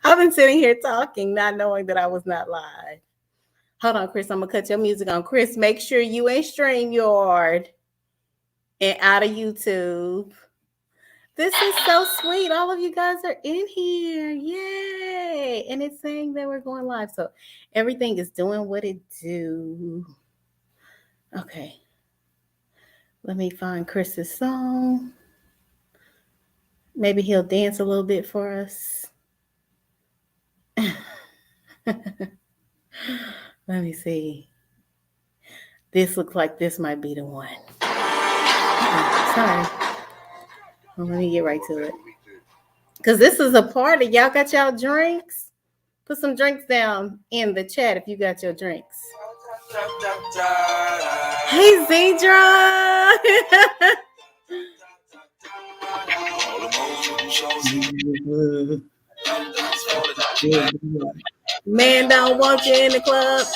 I've been sitting here talking, not knowing that I was not live. Hold on, Chris. I'm gonna cut your music on. Chris, make sure you in StreamYard and out of YouTube. This is so sweet. All of you guys are in here. Yay. And it's saying that we're going live. So everything is doing what it do. Okay. Let me find Chris's song. Maybe he'll dance a little bit for us. Let me see. This looks like this might be the one. Sorry. Well, let me get right to it. Because this is a party. Y'all got y'all drinks? Put some drinks down in the chat if you got your drinks. Hey, Zedra! Man don't want you in the club.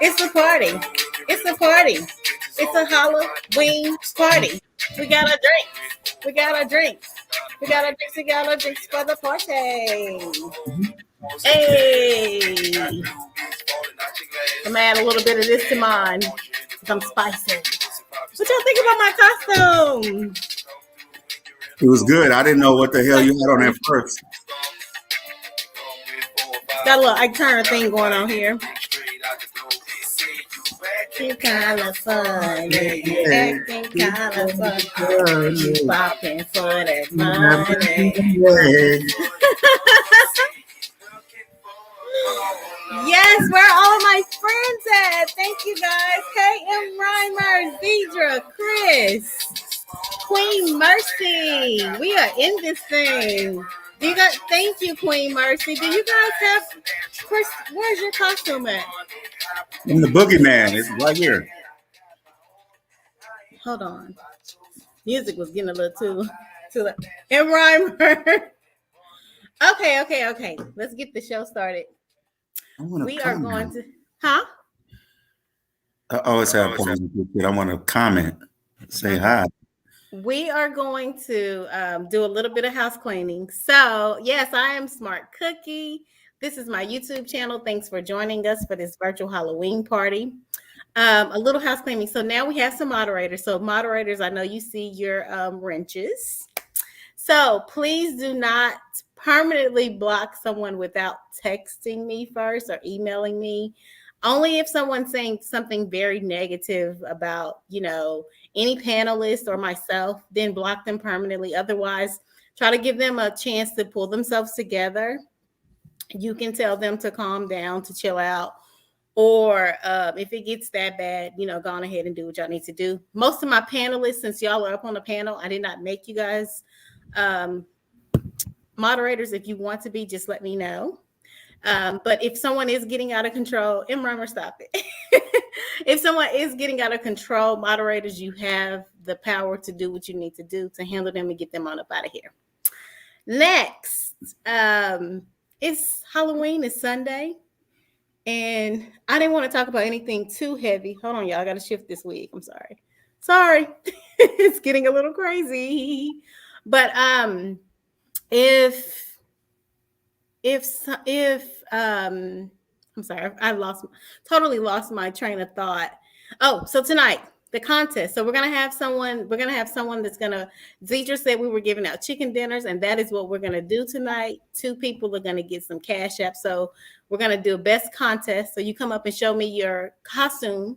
It's a party. It's a party. It's a Halloween party. We got our drinks. We got our drinks. We got our drinks. We got our drinks for the party. Hey. I'm gonna add a little bit of this to mine. I'm spicy. What y'all think about my costume? It was good. I didn't know what the hell you had on at first. Got a little Ike Turner thing going on here. You kind of funny, you acting kind of funny, you popping for that money. Yes, where are all my friends at? Thank you guys. KM Reimer, Zedra, Chris, Queen Mercy. We are in this thing. Do you guys? Thank you, Queen Mercy. Do you guys have? Chris, where's your costume at? I'm the boogeyman. It's right here. Hold on. Music was getting a little too loud. And Reimer. Okay. Let's get the show started. We are going to, huh? I always have problems with it. I want to comment, say hi. We are going to do a little bit of house cleaning. So, yes, I am Smart Cookie. This is my YouTube channel. Thanks for joining us for this virtual Halloween party. A little house cleaning. So now we have some moderators. So moderators, I know you see your wrenches. So please do not permanently block someone without texting me first or emailing me. Only if someone's saying something very negative about, any panelist or myself, then block them permanently. Otherwise, try to give them a chance to pull themselves together. You can tell them to calm down, to chill out. Or if it gets that bad, go on ahead and do what y'all need to do. Most of my panelists, since y'all are up on the panel, I did not make you guys moderators. If you want to be, just let me know. But if someone is getting out of control, Imran, stop it. If someone is getting out of control, moderators, you have the power to do what you need to do to handle them and get them on up out of here. Next, it's Halloween, it's Sunday. And I didn't want to talk about anything too heavy. Hold on, y'all. I got to shift this wig. I'm sorry. It's getting a little crazy. But I'm sorry, totally lost my train of thought. Oh, so tonight, the contest. So we're gonna have someone that's gonna. Zedra said we were giving out chicken dinners, and that is what we're gonna do tonight. 2 people are gonna get some cashapp. So we're gonna do a best contest. So you come up and show me your costume.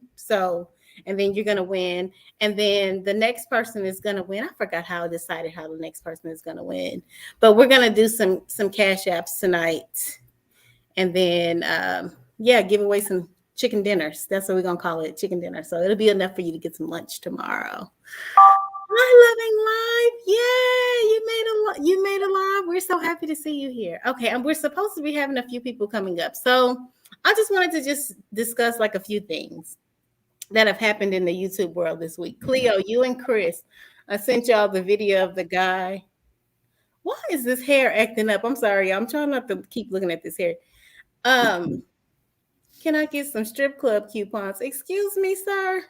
And then you're gonna win. And then the next person is gonna win. I forgot how I decided how the next person is gonna win. But we're gonna do some cash apps tonight. And then give away some chicken dinners. That's what we're gonna call it, chicken dinner. So it'll be enough for you to get some lunch tomorrow. Hi, Loving Life. Yay, you made a live. We're so happy to see you here. Okay, and we're supposed to be having a few people coming up. So I just wanted to just discuss like a few things that have happened in the YouTube world this week. Cleo, you and Chris, I sent y'all the video of the guy. Why is this hair acting up? I'm sorry, I'm trying not to keep looking at this hair. Can I get some strip club coupons? Excuse me, sir.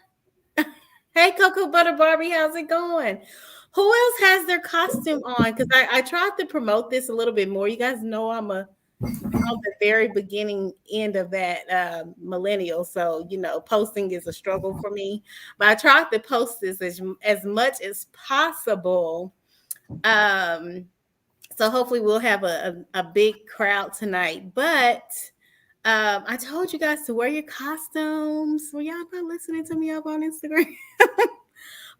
Hey, Cocoa Butter Barbie, how's it going? Who else has their costume on? Because I tried to promote this a little bit more. You guys know I'm on the very beginning end of that millennial, so posting is a struggle for me. But I tried to post this as much as possible. So hopefully we'll have a big crowd tonight. But I told you guys to wear your costumes. Were y'all not listening to me up on Instagram?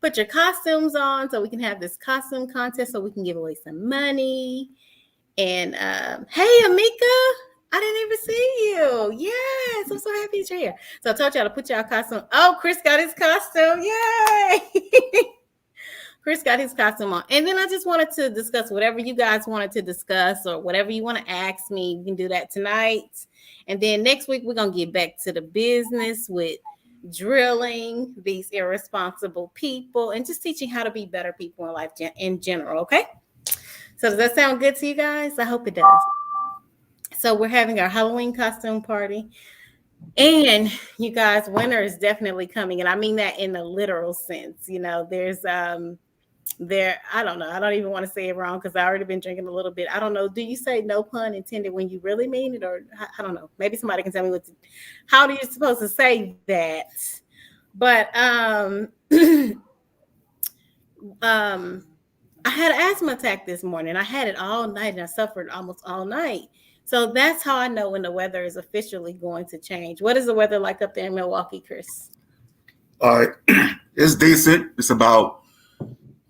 Put your costumes on so we can have this costume contest so we can give away some money. And hey, Amika, I didn't even see you. Yes, I'm so happy that you're here. So I told y'all to put y'all costume. Oh, Chris got his costume. Yay! Chris got his costume on. And then I just wanted to discuss whatever you guys wanted to discuss or whatever you want to ask me. We can do that tonight. And then next week, we're going to get back to the business with drilling these irresponsible people and just teaching how to be better people in life in general. Okay. So does that sound good to you guys? I hope it does. So we're having our Halloween costume party. And you guys, winter is definitely coming. And I mean that in the literal sense. There's I don't know. I don't even want to say it wrong because I already been drinking a little bit. I don't know. Do you say no pun intended when you really mean it? Or I don't know. Maybe somebody can tell me how are you supposed to say that? But I had an asthma attack this morning. I had it all night and I suffered almost all night. So that's how I know when the weather is officially going to change. What is the weather like up there in Milwaukee, Chris? All right. It's decent. It's about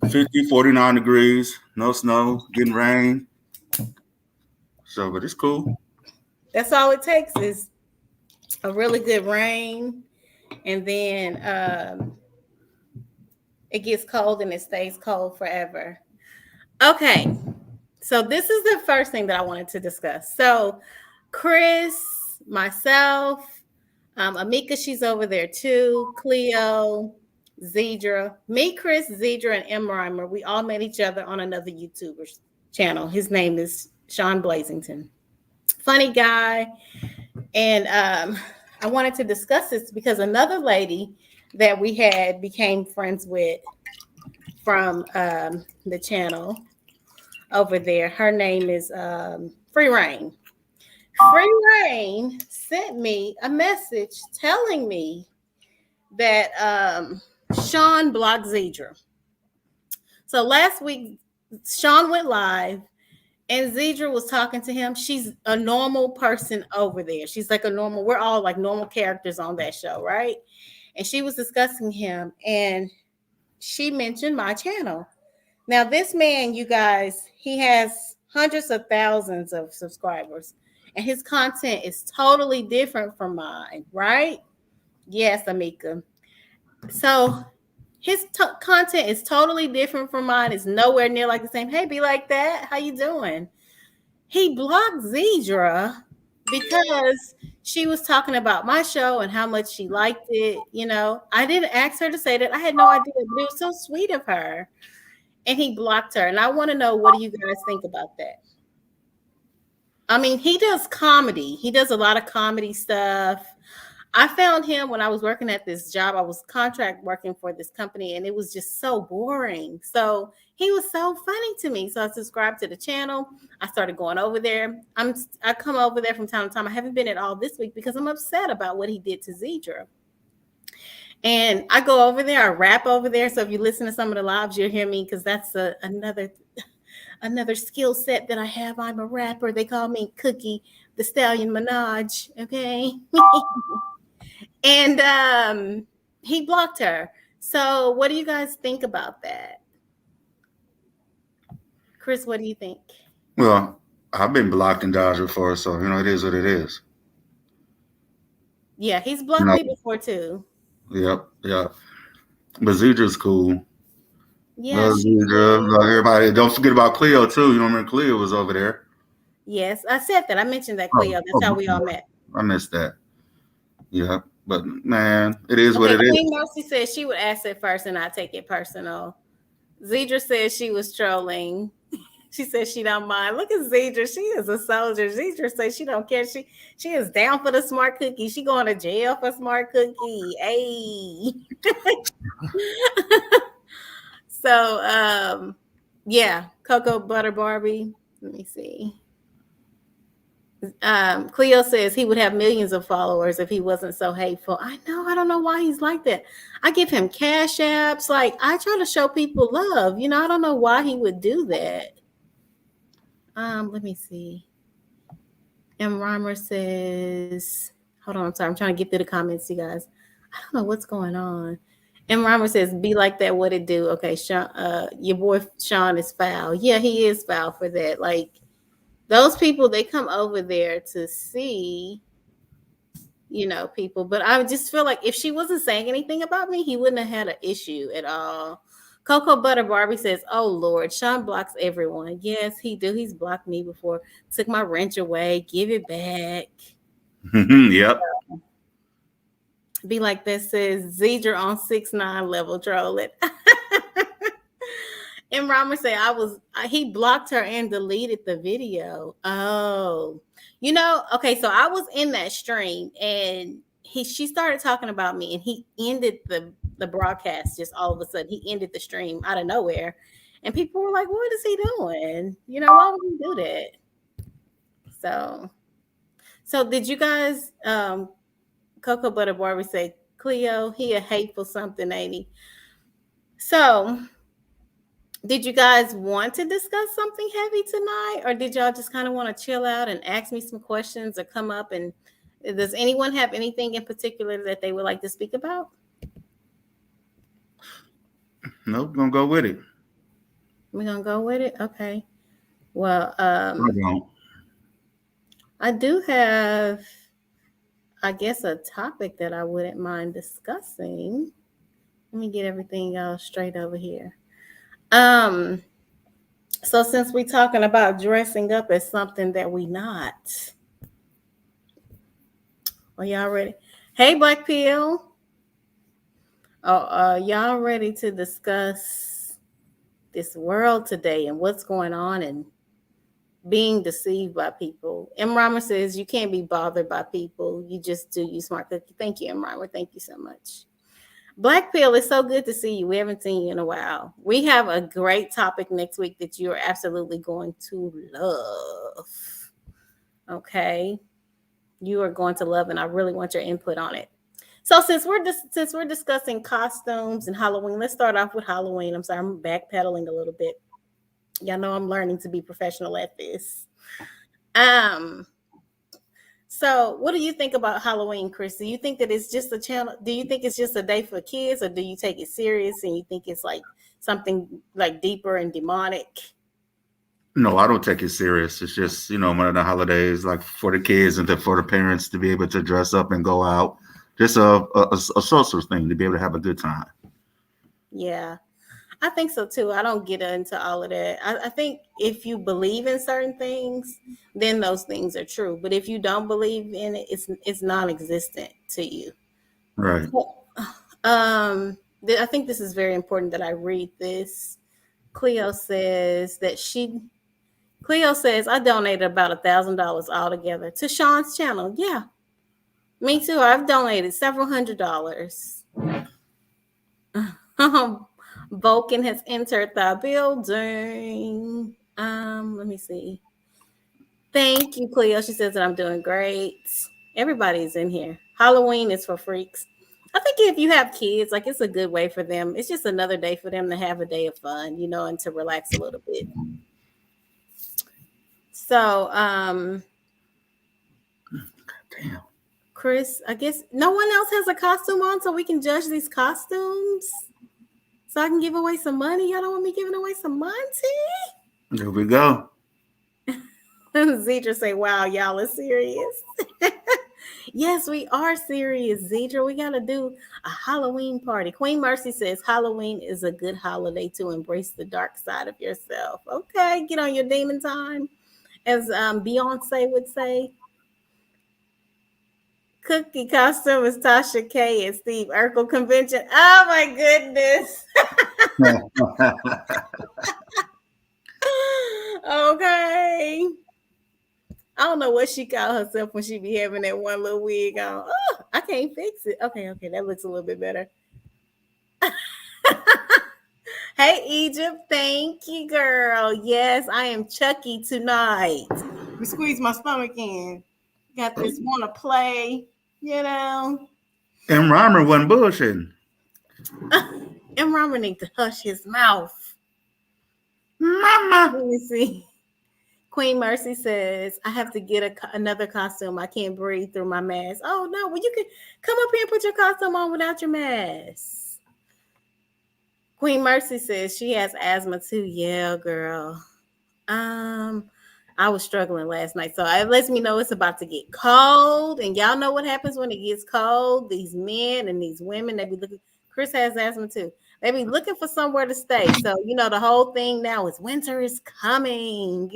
50, 49 degrees. No snow, getting rain. So, but it's cool. That's all it takes is a really good rain. And then it gets cold and it stays cold forever. Okay. So this is the first thing that I wanted to discuss. So Chris, myself, Amika, she's over there too, Cleo, Zedra, me, Chris, Zedra, and M. Reimer, we all met each other on another YouTuber channel. His name is Sean Blazington. Funny guy. And I wanted to discuss this because another lady that we had became friends with from the channel over there. Her name is Free Reign. Free Reign sent me a message telling me that Sean blocked Zedra. So last week, Sean went live and Zedra was talking to him. She's a normal person over there. She's like we're all like normal characters on that show, right? And she was discussing him and she mentioned my channel. Now, this man, you guys, he has hundreds of thousands of subscribers and his content is totally different from mine, right? Yes, Amika. So his content is totally different from mine. It's nowhere near like the same. Hey, be like that. How you doing? He blocked Zedra because she was talking about my show and how much she liked it. I didn't ask her to say that. I had no idea, but it was so sweet of her. And he blocked her. And I want to know, what do you guys think about that? I mean, he does comedy. He does a lot of comedy stuff. I found him when I was working at this job. I was contract working for this company and it was just so boring. So he was so funny to me. So I subscribed to the channel. I started going over there. I come over there from time to time. I haven't been at all this week because I'm upset about what he did to Zedra. And I go over there, I rap over there. So if you listen to some of the lives, you'll hear me because that's another skill set that I have. I'm a rapper. They call me Cookie the Stallion Minaj. Okay. And he blocked her. So what do you guys think about that? Chris, what do you think? Well, I've been blocked and dodged before, so it is what it is. Yeah, he's blocked me before too. Yep. But Zedra's cool. Yeah, Zedra, everybody. Don't forget about Cleo too. You remember Cleo was over there. Yes, I said that. I mentioned that, Cleo. That's how we all met. I missed that. Yeah, but man, it is what it is. Queen Mercy said she would ask it first and I take it personal. Zedra said she was trolling. She said she don't mind. Look at Zedra. She is a soldier. Zedra says she don't care. She is down for the smart cookie. She going to jail for smart cookie. Hey. So yeah, Cocoa Butter Barbie. Let me see. Cleo says he would have millions of followers if he wasn't so hateful. I know. I don't know why he's like that. I give him cash apps. Like, I try to show people love. I don't know why he would do that. Let me see. M. Rhymer says, hold on, I'm sorry. I'm trying to get through the comments, you guys. I don't know what's going on. M. Rhymer says, be like that, what it do? Okay, Sean, your boy Sean is foul. Yeah, he is foul for that. Like, those people, they come over there to see, people. But I just feel like if she wasn't saying anything about me, he wouldn't have had an issue at all. Cocoa Butter Barbie says, oh Lord, Sean blocks everyone. Yes, he do. He's blocked me before. Took my wrench away. Give it back. Yep. Be like that says Zedra on 6'9" level trolling. And Rama said he blocked her and deleted the video. Oh, okay. So I was in that stream and she started talking about me and he ended the broadcast just all of a sudden. He ended the stream out of nowhere. And people were like, what is he doing? Why would he do that? So did you guys, Cocoa Butter Barbie say, Cleo, he a hateful something, ain't he? So did you guys want to discuss something heavy tonight, or did y'all just kind of want to chill out and ask me some questions or come up? And does anyone have anything in particular that they would like to speak about? Nope, gonna go with it. We're gonna go with it. Okay. Well, I do have, I guess, a topic that I wouldn't mind discussing. Let me get everything else straight over here. So since we're talking about dressing up as something that we not, are y'all ready? Hey, Black Pill. Y'all ready to discuss this world today and what's going on and being deceived by people? M. Rama says you can't be bothered by people. You just do. You smart cookie. Thank you, M. Rama. Thank you so much. Black Pill, it's so good to see you. We haven't seen you in a while. We have a great topic next week that you are absolutely going to love. Okay, you are going to love, and I really want your input on it. So since we're discussing costumes and Halloween, let's start off with Halloween. I'm sorry, I'm backpedaling a little bit. Y'all know I'm learning to be professional at this. So what do you think about Halloween, Chris? Do you think that it's just a channel? Do you think it's just a day for kids, or do you take it serious and you think it's like something like deeper and demonic? No, I don't take it serious. It's just, one of the holidays, like for the kids and for the parents to be able to dress up and go out. Just a social thing to be able to have a good time. Yeah, I think so too. I don't get into all of that. I think if you believe in certain things, then those things are true. But if you don't believe in it, it's non-existent to you. Right. I think this is very important that I read this. Cleo says I donated about $1,000 altogether to Sean's channel. Yeah, me too. I've donated several $100s. Vulcan has entered the building. Let me see. Thank you, Cleo. She says that I'm doing great. Everybody's in here. Halloween is for freaks. I think if you have kids, like, it's a good way for them. It's just another day for them to have a day of fun, and to relax a little bit. So, damn. Chris, I guess no one else has a costume on, so we can judge these costumes. So I can give away some money. Y'all don't want me giving away some money? There we go. Zedra say, wow, y'all are serious. Yes, we are serious, Zedra. We got to do a Halloween party. Queen Mercy says Halloween is a good holiday to embrace the dark side of yourself. Okay, get on your demon time, as Beyonce would say. Cookie costume is Tasha K and Steve Urkel convention. Oh my goodness. Okay. I don't know what she called herself when she be having that one little wig on. Oh, I can't fix it. Okay, that looks a little bit better. Hey, Egypt. Thank you, girl. Yes, I am Chucky tonight. You squeeze my stomach in. Got this want to play, you know. And Rhymer wasn't bullshitting. And Robert need to hush his mouth. Mama. Let me see. Queen Mercy says, I have to get another costume. I can't breathe through my mask. Oh, no. Well, you can come up here and put your costume on without your mask. Queen Mercy says she has asthma too. Yeah, girl. I was struggling last night. So it lets me know it's about to get cold. And y'all know what happens when it gets cold. These men and these women, they be looking. Chris has asthma too. They be looking for somewhere to stay. So, the whole thing now is winter is coming,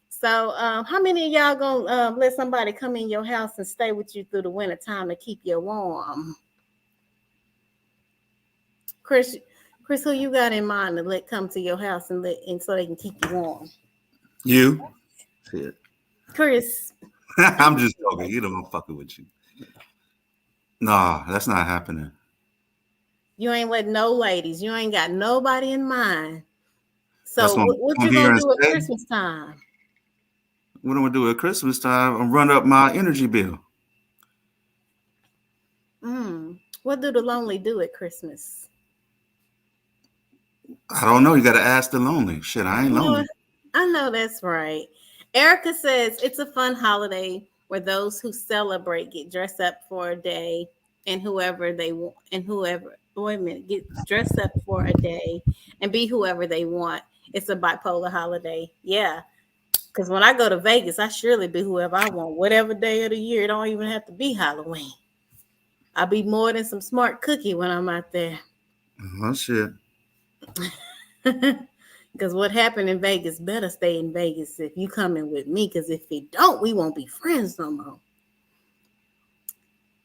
So how many of y'all gonna let somebody come in your house and stay with you through the winter time to keep you warm? Chris, who you got in mind to let come to your house and so they can keep you warm? You? Shit. Chris. I'm just joking. You know I'm fucking with you. Nah, that's not happening. You ain't let no ladies. You ain't got nobody in mind. So what you here gonna do at Christmas time? What I'm gonna do at Christmas time? I'm run up my energy bill. What do the lonely do at Christmas? I don't know. You got to ask the lonely. Shit, I ain't lonely. I know that's right. Erica says it's a fun holiday where those who celebrate get dressed up for a day, and whoever they want, get dressed up for a day and be whoever they want. It's a bipolar holiday. Yeah. Because when I go to Vegas, I surely be whoever I want, whatever day of the year. It don't even have to be Halloween. I'll be more than some smart cookie when I'm out there. Oh, shit. Because what happened in Vegas better stay in Vegas if you coming with me. Because if you don't, we won't be friends no more.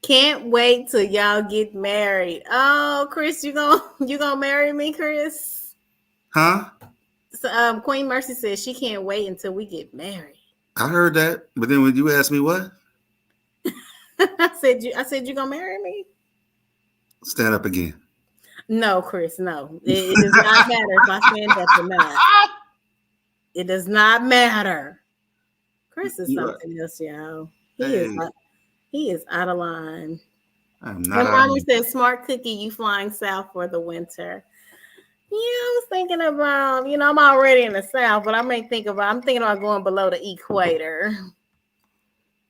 Can't wait till y'all get married. Oh, Chris, you gonna marry me, Chris? Huh? So, Queen Mercy says she can't wait until we get married. I heard that, but then when you asked me what, I said you gonna marry me? Stand up again. No, Chris, no. It does not matter if I stand up or not. It does not matter. Chris is something else, y'all. He is out of line. I'm not. And Mommy said, "Smart cookie, you flying south for the winter." Yeah, I was thinking about, I'm already in the South, but I'm thinking about going below the equator.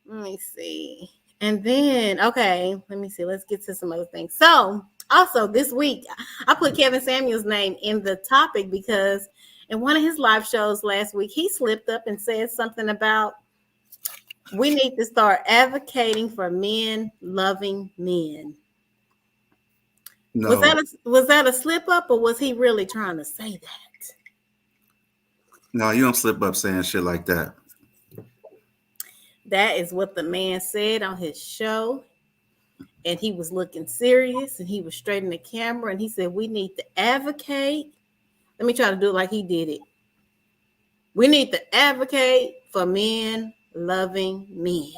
Let me see. And then, okay, let me see. Let's get to some other things. So, also this week, I put Kevin Samuel's name in the topic because in one of his live shows last week, he slipped up and said something about we need to start advocating for men loving men. No. Was that a slip up, or was he really trying to say that? No, you don't slip up saying shit like that. That is what the man said on his show. And he was looking serious and he was straight in the camera and he said, we need to advocate. Let me try to do it like he did it. We need to advocate for men loving men.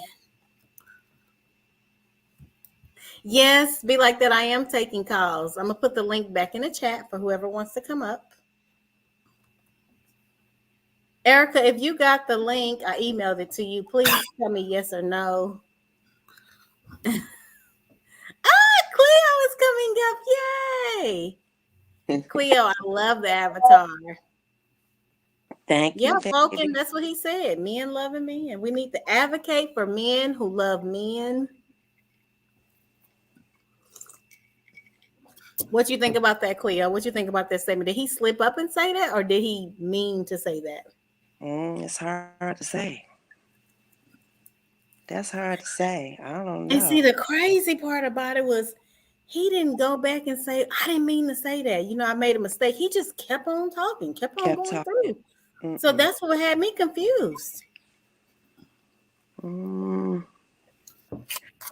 Yes, be like that. I am taking calls. I'm going to put the link back in the chat for whoever wants to come up. Erica, if you got the link, I emailed it to you. Please tell me yes or no. Cleo is coming up. Yay. Cleo, I love the avatar. Thank you. Yeah, Falcon, that's what he said. Men loving men. We need to advocate for men who love men. What you think about that, Cleo? What you think about that statement? Did he slip up and say that, or did he mean to say that? It's hard to say. That's hard to say. I don't know. And see, the crazy part about it was he didn't go back and say, I didn't mean to say that. I made a mistake. He just kept on talking, kept on going through. So that's what had me confused. I don't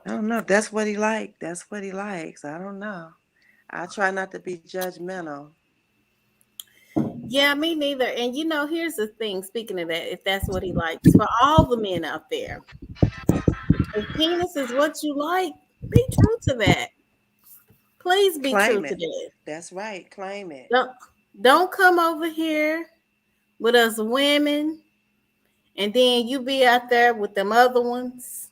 know. If that's what he liked. That's what he likes. I don't know. I try not to be judgmental. Yeah, me neither. And here's the thing, speaking of that, if that's what he likes, for all the men out there, if penis is what you like, be true to that. Please be true Claim to it. that. That's right. Claim it. Don't come over here with us women, and then you be out there with them other ones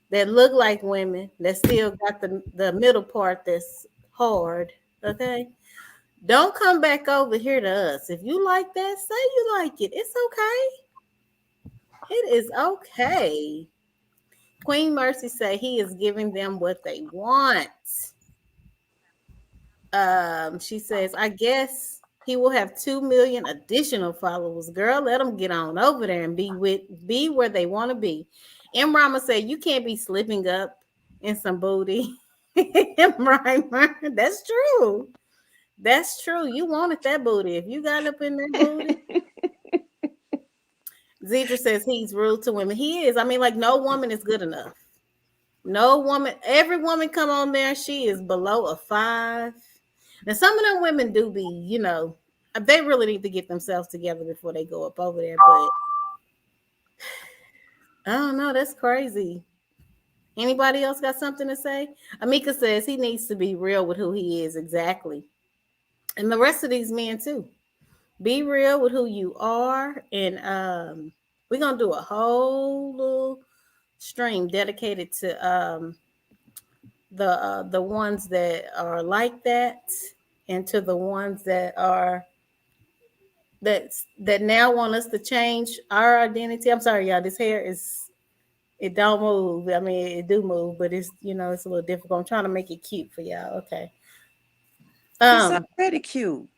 that look like women that still got the middle part that's hard. Okay. Don't come back over here to us. If you like that, say you like it. It's okay. It is okay. Queen Mercy say he is giving them what they want. She says, I guess he will have 2 million additional followers. Girl, let them get on over there and be where they want to be. M. Rama said, you can't be slipping up in some booty. Right, that's true. That's true. You wanted that booty. If you got up in that booty. Zedra says he's rude to women. He is. I mean, like, no woman is good enough. No woman, every woman come on there, she is below a 5. Now, some of them women do be, they really need to get themselves together before they go up over there. But I don't know. That's crazy. Anybody else got something to say? Amika says he needs to be real with who he is exactly. And the rest of these men too. Be real with who you are. And we're going to do a whole little stream dedicated to the ones that are like that, and to the ones that are that now want us to change our identity. I'm sorry, y'all. This hair it don't move. I mean, it do move, but it's it's a little difficult. I'm trying to make it cute for y'all. Okay. It's already cute.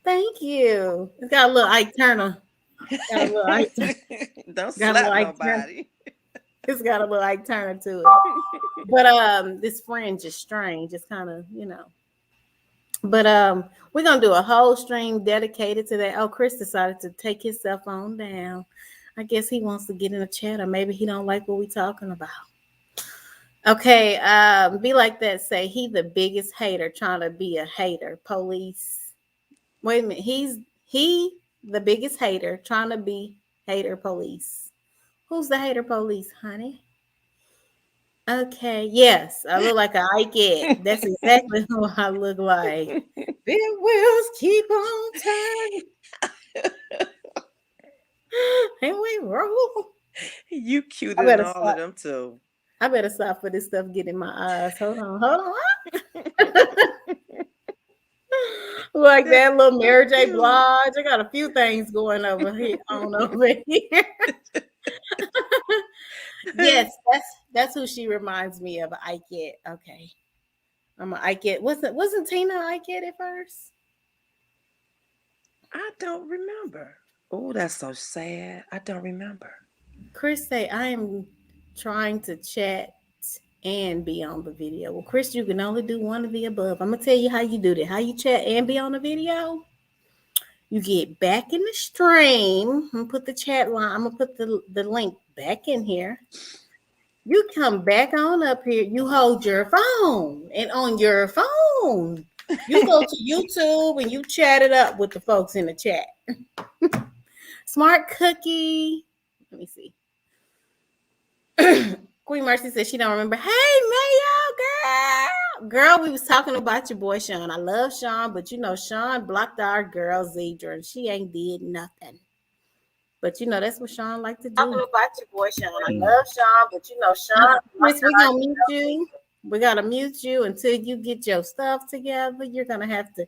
Thank you. It's got a little Ike Turner. Got a little Ike Turner. Don't slap nobody. It's got a little Ike Turner to it. But this fringe is strange. It's kind of, But we're gonna do a whole stream dedicated to that. Oh, Chris decided to take his cell phone down. I guess he wants to get in a chat, or maybe he don't like what we talking about. Okay, be like that. Say he the biggest hater trying to be a hater. Police. Wait a minute. He the biggest hater trying to be hater police. Who's the hater police, honey? Okay, yes, I look like I get. That's exactly who I look like. Big wheels keep on turning, and we roll. You cuter than all of them too. I better stop for this stuff getting my eyes. Hold on. Like that little Mary J. Blige. I got a few things going over here. Yes, that's who she reminds me of. I get. Okay. I'm a I get. Wasn't Tina I get at first? I don't remember. Oh, that's so sad. I don't remember. Chris say I am trying to chat and be on the video. Well, Chris, you can only do one of the above. I'm gonna tell you how you do that. How you chat and be on the video. You get back in the stream. I'm gonna put the chat line. I'm gonna put the link back in here. You come back on up here. You hold your phone, and on your phone, you go to YouTube and you chat it up with the folks in the chat. Smart Cookie. Let me see. Queen Mercy says she don't remember. Hey, Mayo girl, we was talking about your boy Sean. I love Sean, but Sean blocked our girl Zedra, and she ain't did nothing. But that's what Sean like to do. Talking about your boy Sean. I love Sean, but Sean. Chris, we gonna mute you. We gotta mute you until you get your stuff together. You're gonna have to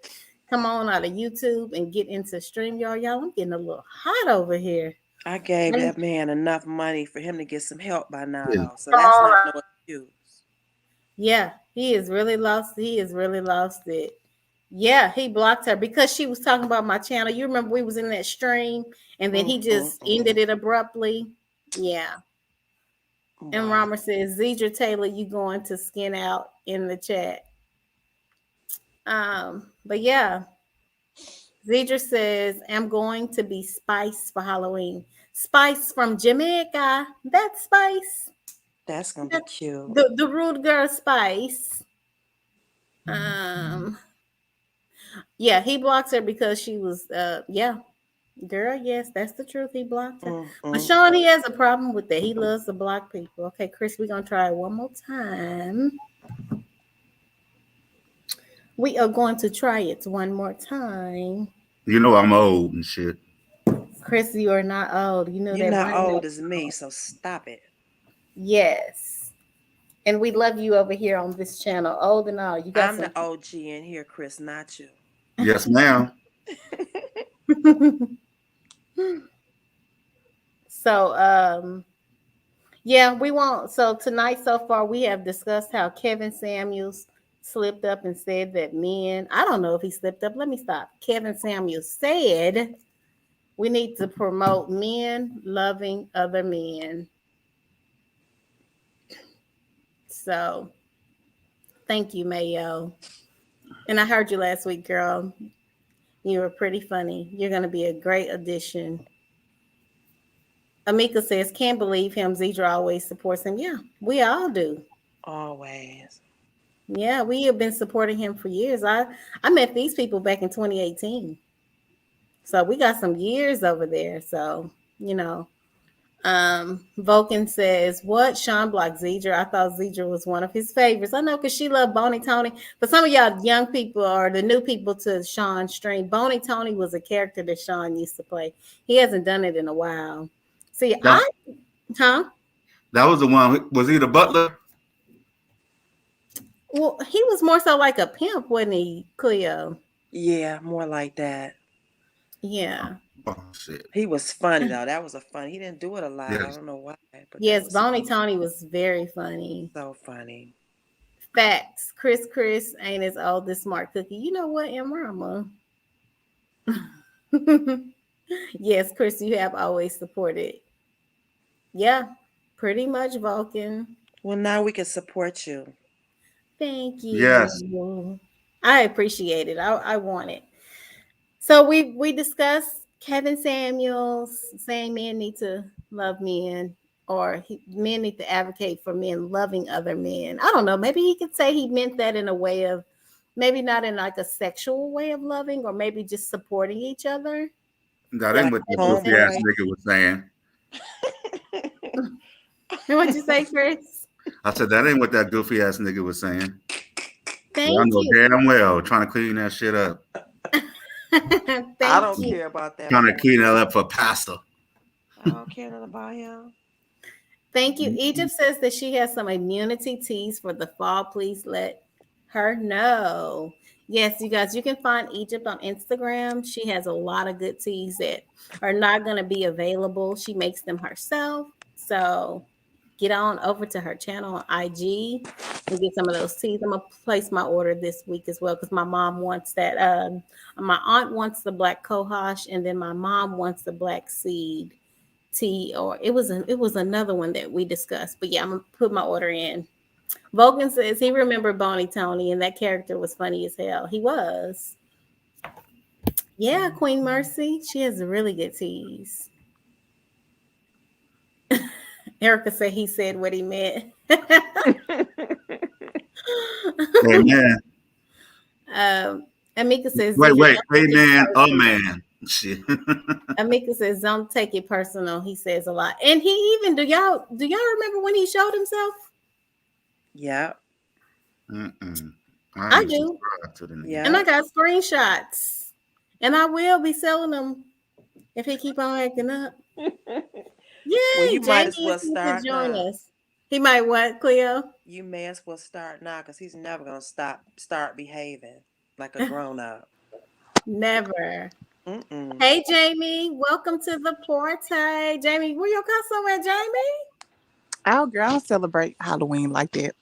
come on out of YouTube and get into StreamYard. Y'all, I'm getting a little hot over here. I gave that man enough money for him to get some help by now, though. So that's not no excuse. Yeah, he has really lost it. Yeah, he blocked her because she was talking about my channel. You remember we was in that stream and then he just ended it abruptly. Yeah. Wow. And Romer says, Zedra Taylor, you going to skin out in the chat. But yeah. Zedra says, I'm going to be Spice for Halloween. Spice from Jamaica. That's Spice. That's gonna be cute. The rude girl Spice. Yeah, he blocks her because she was yeah. Girl, yes, that's the truth. He blocked her. But Sean, he has a problem with that. He loves to block people. Okay, Chris, we're gonna try it one more time. We are going to try it one more time. You know I'm old and shit. Chris, you are not old. You know You're that not brain. old as me, so stop it. Yes. And we love you over here on this channel, old and all. You got I'm some. the OG in here, Chris, not you. Yes, ma'am. So, yeah, we won't. So tonight, so far, we have discussed how Kevin Samuels slipped up and said that men. I don't know if he slipped up. Let me stop. Kevin Samuels said we need to promote men loving other men. So, thank you, Mayo. And I heard you last week, girl. You were pretty funny. You're going to be a great addition. Amika says, can't believe him. Zedra always supports him. Yeah, we all do. Always. Yeah, we have been supporting him for years. I met these people back in 2018. So we got some years over there. So, you know, Vulcan says, what? Sean blocked Zedra. I thought Zedra was one of his favorites. I know because she loved Boney Tony. But some of y'all young people or the new people to Sean's stream, Boney Tony was a character that Sean used to play. He hasn't done it in a while. See, That, huh? that was the one. Was he the butler? Well, he was more so like a pimp, wasn't he, Cleo? Yeah, more like that. Yeah. Oh shit. He was funny though. That was a fun. He didn't do it a lot. I Yes. don't know why, but Yes, that Boney was Tony was very funny. so funny. Facts. Chris ain't as old as Smart Cookie. You know what, Emrama? Yes, Chris, you have always supported. Yeah, pretty much Vulcan. Well, now we can support you. Thank Yes. you. I appreciate it. I want it. So we discussed Kevin Samuels saying men need to love men, or men need to advocate for men loving other men. I don't know. Maybe he could say he meant that in a way of, maybe not in like a sexual way of loving, or maybe just supporting each other. That ain't Like what that goofy ass homeboy. nigga was saying. What'd you say, Chris? I said that ain't what that goofy ass nigga was saying. But I Thank know you. damn well trying to clean that shit up. I Thank don't you. care about that. Trying to boy. clean that up for Pastor. I don't care nothing about him. Thank you. Egypt says that she has some immunity teas for the fall. Please let her know. Yes, you guys, you can find Egypt on Instagram. She has a lot of good teas that are not going to be available. She makes them herself. So get on over to her channel on IG and get some of those teas. I'm going to place my order this week as well because my mom wants that. My aunt wants the black cohosh, and then my mom wants the black seed tea, or it was another one that we discussed. But yeah, I'm gonna put my order in. Vulcan says he remembered Boney Tony, and that character was funny as hell. He was. Yeah, Queen Mercy. She has really good teas. Erica said he said what he meant. Amen. Amika says, Wait. Amen. Oh man. Shit. Amika says, don't take it personal. He says a lot. And he even, do y'all remember when he showed himself? Yeah. I do. Yeah. And I got screenshots. And I will be selling them if he keep on acting up. Yay, Well, you might as Jamie well is to start join now. us. He might what, Cleo? You may as well start now because he's never gonna start behaving like a grown up. Never. Mm-mm. Hey, Jamie, welcome to the party. Jamie, where your cousin at, Jamie? Our girl, I don't celebrate Halloween like that.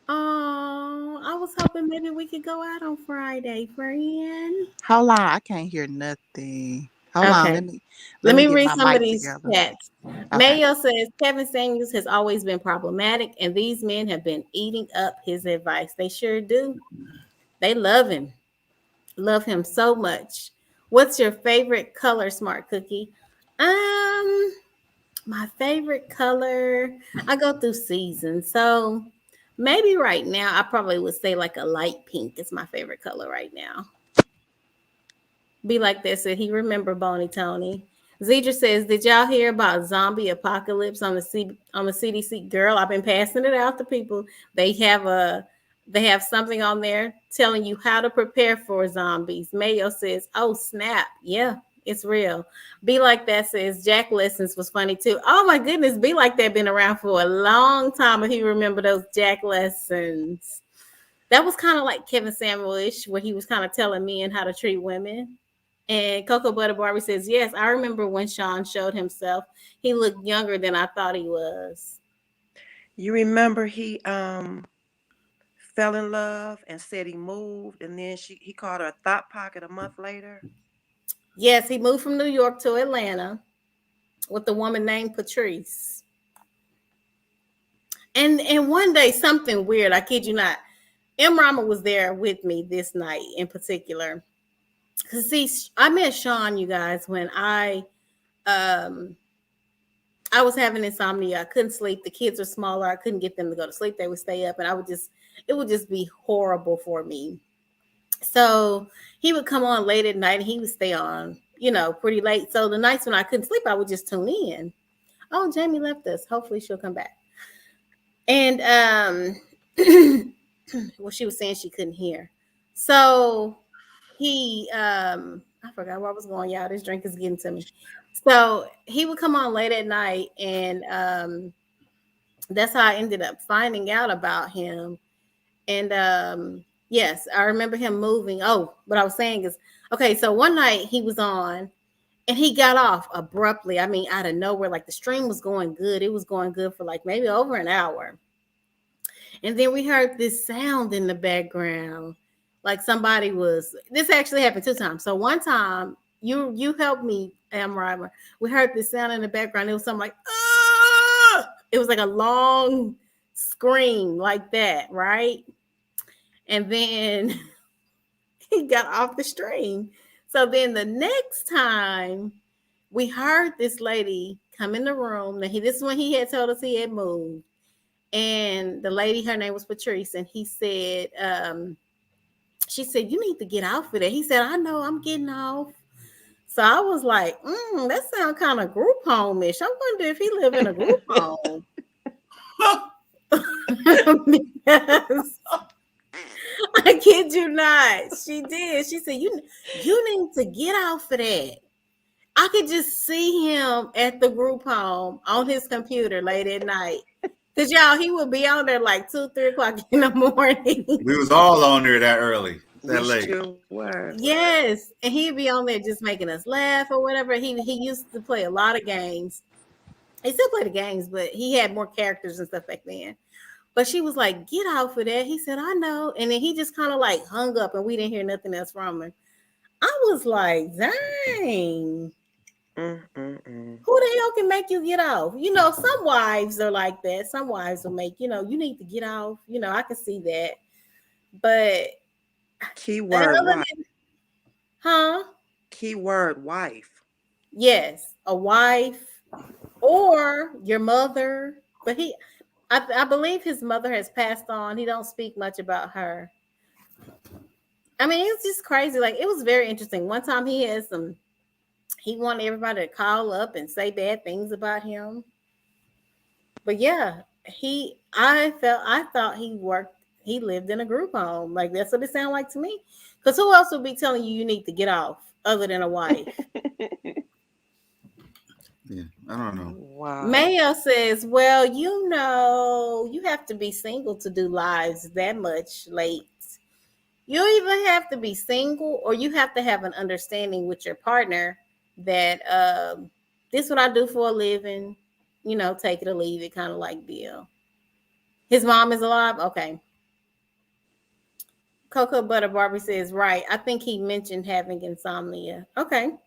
Oh, I was hoping maybe we could go out on Friday, friend. Hold on, I can't hear nothing. Hold on, Okay. let me Let me get read my some of mic these together. chats. Okay. Mayo says Kevin Samuels has always been problematic, and these men have been eating up his advice. They sure do. They love him so much. What's your favorite color, Smart Cookie? My favorite color, I go through seasons. So maybe right now I probably would say like a light pink is my favorite color right now. Be like that, said he remember Boney Tony. Zedra says, did y'all hear about zombie apocalypse on the CDC? Girl, I've been passing it out to people. They have They have something on there telling you how to prepare for zombies. Mayo says, "Oh snap, yeah, it's real." Be Like That says Jack Lessons was funny too. Oh my goodness, Be Like That been around for a long time. If you remember those Jack Lessons, that was kind of like Kevin Samuel-ish, where he was kind of telling men how to treat women. And Cocoa Butter Barbie says, "Yes, I remember when Sean showed himself. He looked younger than I thought he was." You remember he fell in love and said he moved, and then he called her a thought pocket a month later. Yes, he moved from New York to Atlanta with a woman named Patrice. And one day, something weird, I kid you not, M. Rama was there with me this night in particular. Because see, I met Sean, you guys, when I was having insomnia. I couldn't sleep. The kids are smaller. I couldn't get them to go to sleep. They would stay up, and it would just be horrible for me. So he would come on late at night, and he would stay on, pretty late. So the nights when I couldn't sleep, I would just tune in. Oh, Jamie left us. Hopefully she'll come back. And well, she was saying she couldn't hear. So he I forgot where I was going, y'all. This drink is getting to me. So he would come on late at night, and that's how I ended up finding out about him. And yes, I remember him moving. Oh, what I was saying is, okay, so one night he was on and he got off abruptly. I mean, out of nowhere, like the stream was going good. It was going good for like maybe over an hour. And then we heard this sound in the background. Like somebody this actually happened 2 times. So one time you helped me, Amriver. We heard this sound in the background. It was something like, ah! It was like a long scream like that, right? And then he got off the stream. So then the next time we heard this lady come in the room. This is when he had told us he had moved. And the lady, her name was Patrice, and he said, she said, "You need to get off of that." He said, "I know, I'm getting off." So I was like, that sounds kind of group home-ish. I wonder if he live in a group home. Because I kid you not. She did. She said, you need to get off of that. I could just see him at the group home on his computer late at night. Because, y'all, he would be on there like 2, 3 o'clock in the morning. We was all on there that early, that We late. sure were. Yes. And he'd be on there just making us laugh or whatever. He used to play a lot of games. He still played the games, but he had more characters and stuff back then. But she was like, "Get off of that." He said, "I know." And then he just kind of like hung up and we didn't hear nothing else from him. I was like, dang. Who the hell can make you get off? Some wives are like that. Some wives will make, you need to get off. I can see that. But Keyword wife. Huh? Keyword wife. Yes, a wife or your mother. But I believe his mother has passed on. He don't speak much about her. I mean, it's just crazy. Like, it was very interesting. One time he wanted everybody to call up and say bad things about him. But yeah, I thought he lived in a group home. Like, that's what it sounded like to me. Because who else would be telling you need to get off other than a wife? Yeah, I don't know. Wow. Mayo says, "Well, you have to be single to do lives that much late. You either have to be single or you have to have an understanding with your partner that this is what I do for a living, take it or leave it, kind of like Bill. His mom is alive? Okay." Cocoa Butter Barbie says, "Right. I think he mentioned having insomnia." Okay.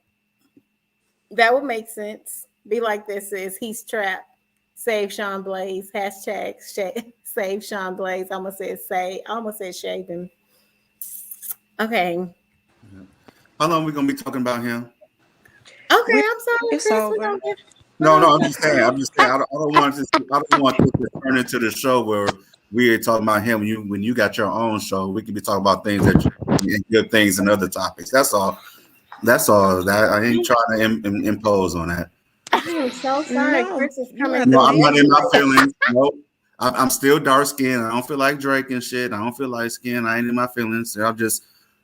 That would make sense. Be Like This says, "He's trapped. Save Sean Blaze. Hashtag save Sean Blaze." I almost said shave him. Okay. How long are we gonna be talking about him? Okay, I'm sorry, It's Chris. over. No, I'm just saying. I don't want this to turn into the show where we are talking about him. When you got your own show, we can be talking about things good things and other topics. That's all. That I ain't trying to impose on that. I am so sorry. No, Chris is you coming. have No, to I'm not in my feelings. No, I'm still dark skinned. I don't feel like Drake and shit. I don't feel light skinned. I ain't in my feelings. I'm just,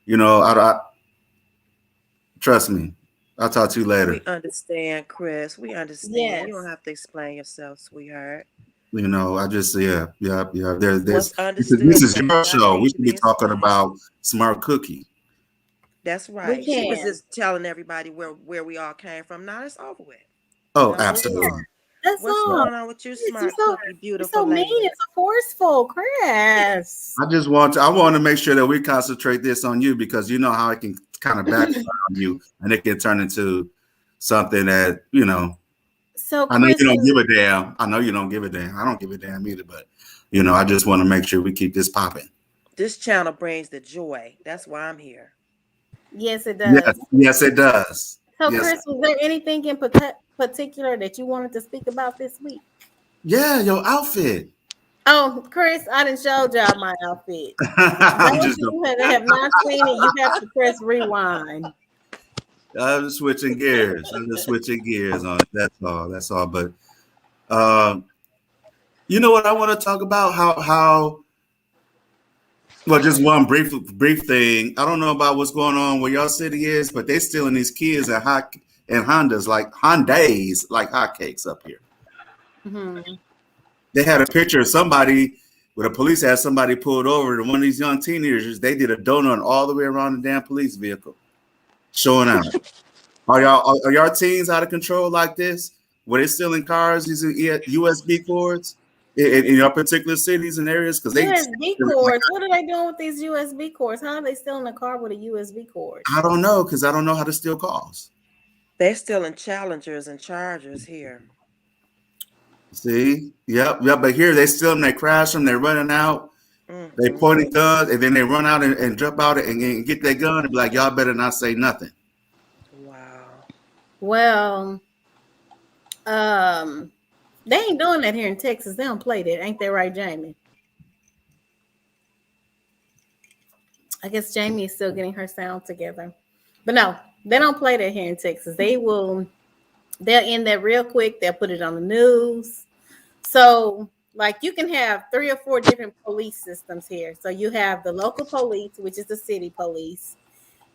I trust me. I'll talk to you later. We understand, Chris. We understand. You Yes. don't have to explain yourself, sweetheart. I just yeah. There's What's because understood this is does your not show. We need to should be be talking explained. about Smart Cookie. That's We right. She was can. just telling everybody where we all came from. Now it's over with. Oh, No, that's absolutely. all. That's What's all. going on with you, Chris, you're Smart so Cookie, you're beautiful so mean lady? and so forceful, Chris. I want to make sure that we concentrate this on you because you know how it can kind of backfire on you and it can turn into something that, So I know Chris, you don't give a damn. I know you don't give a damn. I don't give a damn either, but I just want to make sure we keep this popping. This channel brings the joy. That's why I'm here. yes, it does. Yes, it does. So Yes. Chris, was there anything in particular that you wanted to speak about this week? Yeah, your outfit. Oh, Chris, I didn't show y'all my outfit. I'm Those just of you that have not seen it, you have to press rewind. I'm just switching gears. On it. That's all. But you know what I want to talk about? How well, just one brief thing. I don't know about what's going on where your city is, but they stealing these kids and Hondas like hotcakes up here. Mm-hmm. They had a picture of somebody where the police had somebody pulled over, and one of these young teenagers, they did a donut all the way around the damn police vehicle, showing out. Are y'all teens out of control like this? Were they stealing cars using USB cords in your particular cities and areas? Because USB cords. What are they doing with these USB cords? How are they still in the car with a USB cord? I don't know, because I don't know how to steal cars. They're still in Challengers and Chargers here. See, yep. But here they steal them, they crash them, they're running out, they pointing guns, and then they run out and jump out and get their gun and be like, y'all better not say nothing. Wow. Well, they ain't doing that here in Texas. They don't play that, ain't that right, Jamie? I guess Jamie is still getting her sound together, but no, they don't play that here in Texas. They'll end that real quick. They'll put it on the news. So, like, you can have 3 or 4 different police systems here. So you have the local police, which is the city police.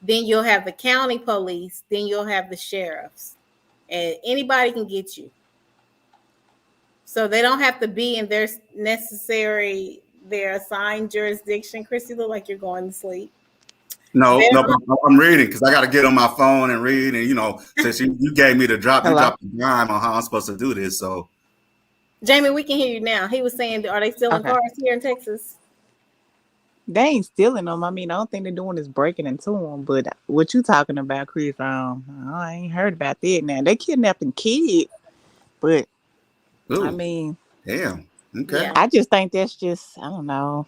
Then you'll have the county police. Then you'll have the sheriffs, and anybody can get you. So they don't have to be in their assigned jurisdiction. Chrissy, look like you're going to sleep. No, I'm reading because I got to get on my phone and read. And since you gave me the drop, you dropped the dime on how I'm supposed to do this. So, Jamie, we can hear you now. He was saying, are they still in cars here in Texas? They ain't stealing them. I mean, the only thing they're doing is breaking into them. But what you talking about, Chris? I ain't heard about that. Now they kidnapping kids, but ooh, I mean, damn. Okay. Yeah. I just think that's just, I don't know.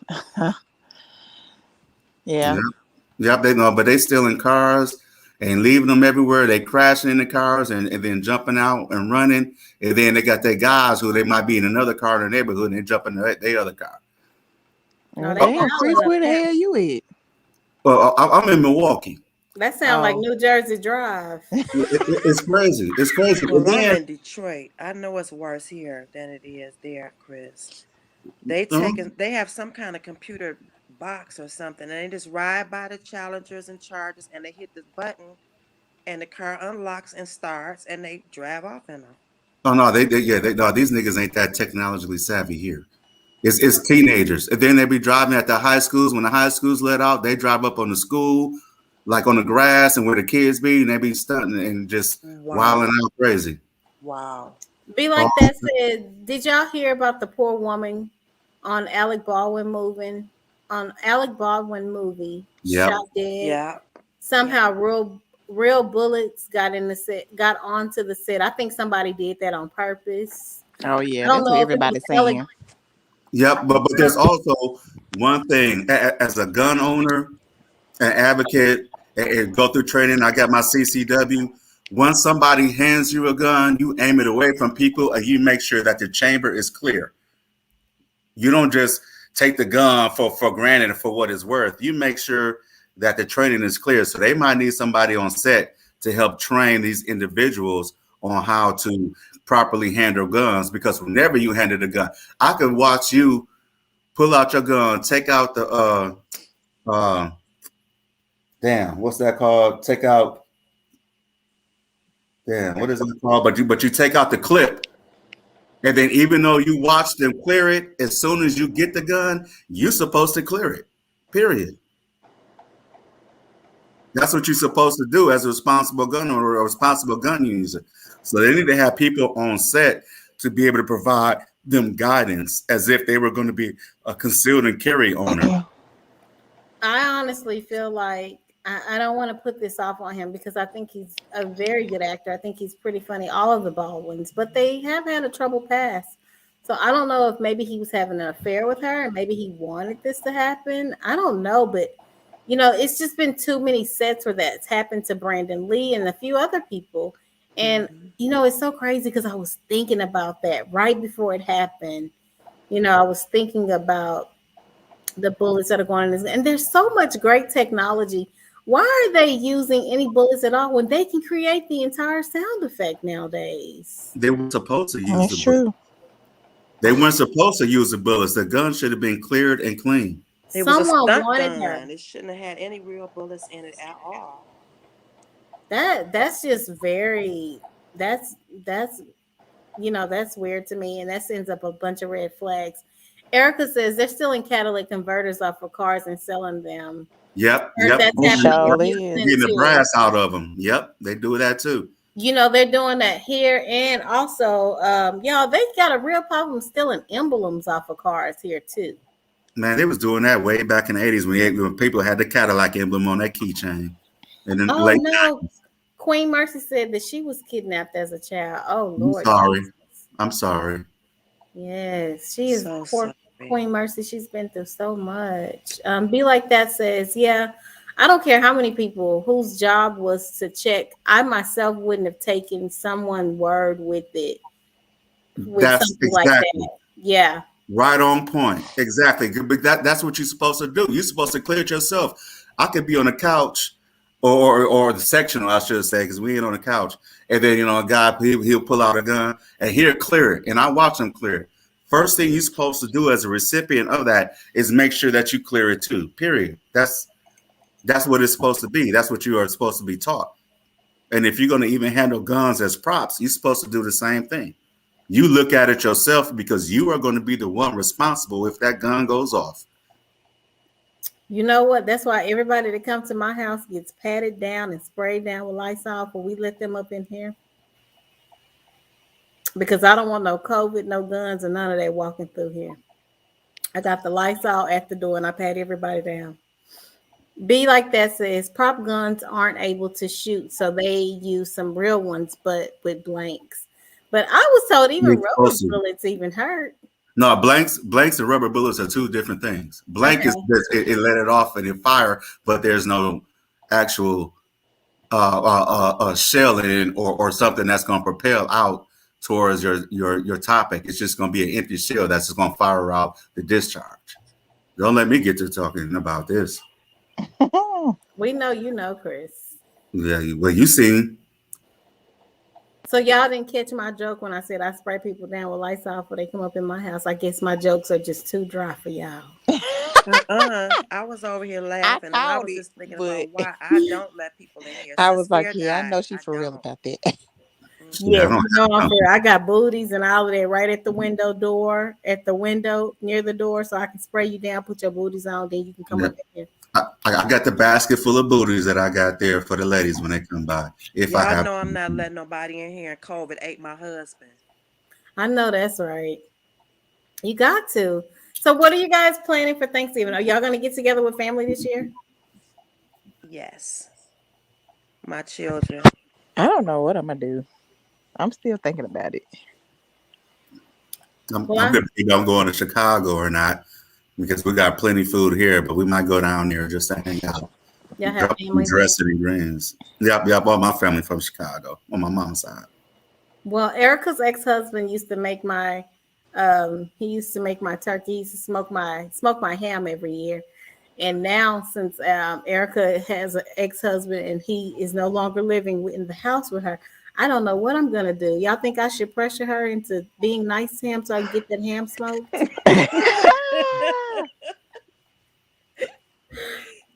Yeah. Yep, they know, but they stealing cars and leaving them everywhere. They crashing in the cars and then jumping out and running. And then they got their guys who they might be in another car in the neighborhood and they jump in their other car. No, Damn, Chris, where the hell you at? Well, I'm in Milwaukee. That sounds like New Jersey Drive. It's crazy. It's crazy. Well, I'm in Detroit. I know it's worse here than it is there, Chris. They have some kind of computer box or something, and they just ride by the Challengers and Chargers, and they hit this button, and the car unlocks and starts, and they drive off in them. Oh no, these niggas ain't that technologically savvy here. It's teenagers, and then they be driving at the high schools. When the high schools let out, they drive up on the school, like on the grass and where the kids be, and they be stunting and just wilding out crazy. Wow. Be like that said, did y'all hear about the poor woman on Alec Baldwin movie? Shot dead. Yeah. Somehow real bullets got onto the set. I think somebody did that on purpose. Oh yeah, that's what everybody's saying. Yep, but there's also one thing as a gun owner, an advocate, and go through training. I got my CCW. Once somebody hands you a gun, you aim it away from people and you make sure that the chamber is clear. You don't just take the gun for granted and for what it's worth. You make sure that the training is clear. So they might need somebody on set to help train these individuals on how to properly handle guns, because whenever you handle the gun, I could watch you pull out your gun, take out the damn, what's that called? Take out, damn, what is it called? But you take out the clip, and then even though you watch them clear it, as soon as you get the gun, you're supposed to clear it. Period. That's what you're supposed to do as a responsible gun owner or a responsible gun user. So they need to have people on set to be able to provide them guidance as if they were going to be a concealed and carry owner. I honestly feel like I don't want to put this off on him because I think he's a very good actor. I think he's pretty funny, all of the Baldwins, but they have had a troubled past. So I don't know if maybe he was having an affair with her and maybe he wanted this to happen. I don't know, but it's just been too many sets where that's happened to Brandon Lee and a few other people. And, it's so crazy because I was thinking about that right before it happened. I was thinking about the bullets that are going in, and there's so much great technology. Why are they using any bullets at all when they can create the entire sound effect nowadays? They were supposed to use That's the true. bullets. They weren't supposed to use the bullets. The gun should have been cleared and clean. It was a Someone stunt wanted gun. her. It shouldn't have had any real bullets in it at all. That's just very that's weird to me, and that sends up a bunch of red flags. Erica says they're stealing catalytic converters off of cars and selling them. Yep. That's happening Surely in is. Houston, Getting the too. brass out of them. Yep, they do that too. They're doing that here, and also, y'all, they got a real problem stealing emblems off of cars here too. Man, they was doing that way back in the 80s when people had the Cadillac emblem on their keychain. And then Oh no, Queen Mercy said that she was kidnapped as a child. Oh Lord, I'm sorry. Yes, she is So poor sorry. Queen Mercy. She's been through so much. Be Like That says, yeah, I don't care how many people whose job was to check. I myself wouldn't have taken someone's word with it. With That's something exactly like that. Yeah. right on point. Exactly. But that's what you're supposed to do. You're supposed to clear it yourself. I could be on the couch or the sectional, I should say, because we ain't on the couch. And then, a guy, he'll pull out a gun and he'll clear it. And I watch him clear it. First thing you're supposed to do as a recipient of that is make sure that you clear it too. Period. That's what it's supposed to be. That's what you are supposed to be taught. And if you're going to even handle guns as props, you're supposed to do the same thing. You look at it yourself because you are going to be the one responsible if that gun goes off. You know what? That's why everybody that comes to my house gets patted down and sprayed down with Lysol when we let them up in here. Because I don't want no COVID, no guns, and none of that walking through here. I got the Lysol at the door and I pat everybody down. Be Like That says prop guns aren't able to shoot, so they use some real ones, but with blanks. But I was told even rubber bullets even hurt. No, blanks and rubber bullets are two different things. Blank is just, it let it off and it fire, but there's no actual shell in or something that's going to propel out towards your topic. It's just going to be an empty shell that's just going to fire out the discharge. Don't let me get to talking about this. We know, Chris. Yeah, well, you seen. So y'all didn't catch my joke when I said I spray people down with Lysol before they come up in my house. I guess my jokes are just too dry for y'all. I was over here laughing, and I was just thinking about why I don't let people in here. I was like, yeah, I know she's for real about that. Yeah, I got booties and all of that right at the window near the door, so I can spray you down, put your booties on, then you can come up in here. I got the basket full of booties that I got there for the ladies when they come by. I know I'm not letting nobody in here, and COVID ate my husband. I know that's right. You got to. So what are you guys planning for Thanksgiving? Are y'all going to get together with family this year? Yes. My children. I don't know what I'm going to do. I'm still thinking about it. I'm going to Chicago or not, because we got plenty of food here, but we might go down there just to hang out. Y'all have family? Dress in greens. Yep. All my family from Chicago on my mom's side. Well, Erica's ex-husband used to make my turkey. He used to smoke my ham every year. And now, since Erica has an ex-husband and he is no longer living in the house with her, I don't know what I'm gonna do. Y'all think I should pressure her into being nice to him so I can get that ham smoked?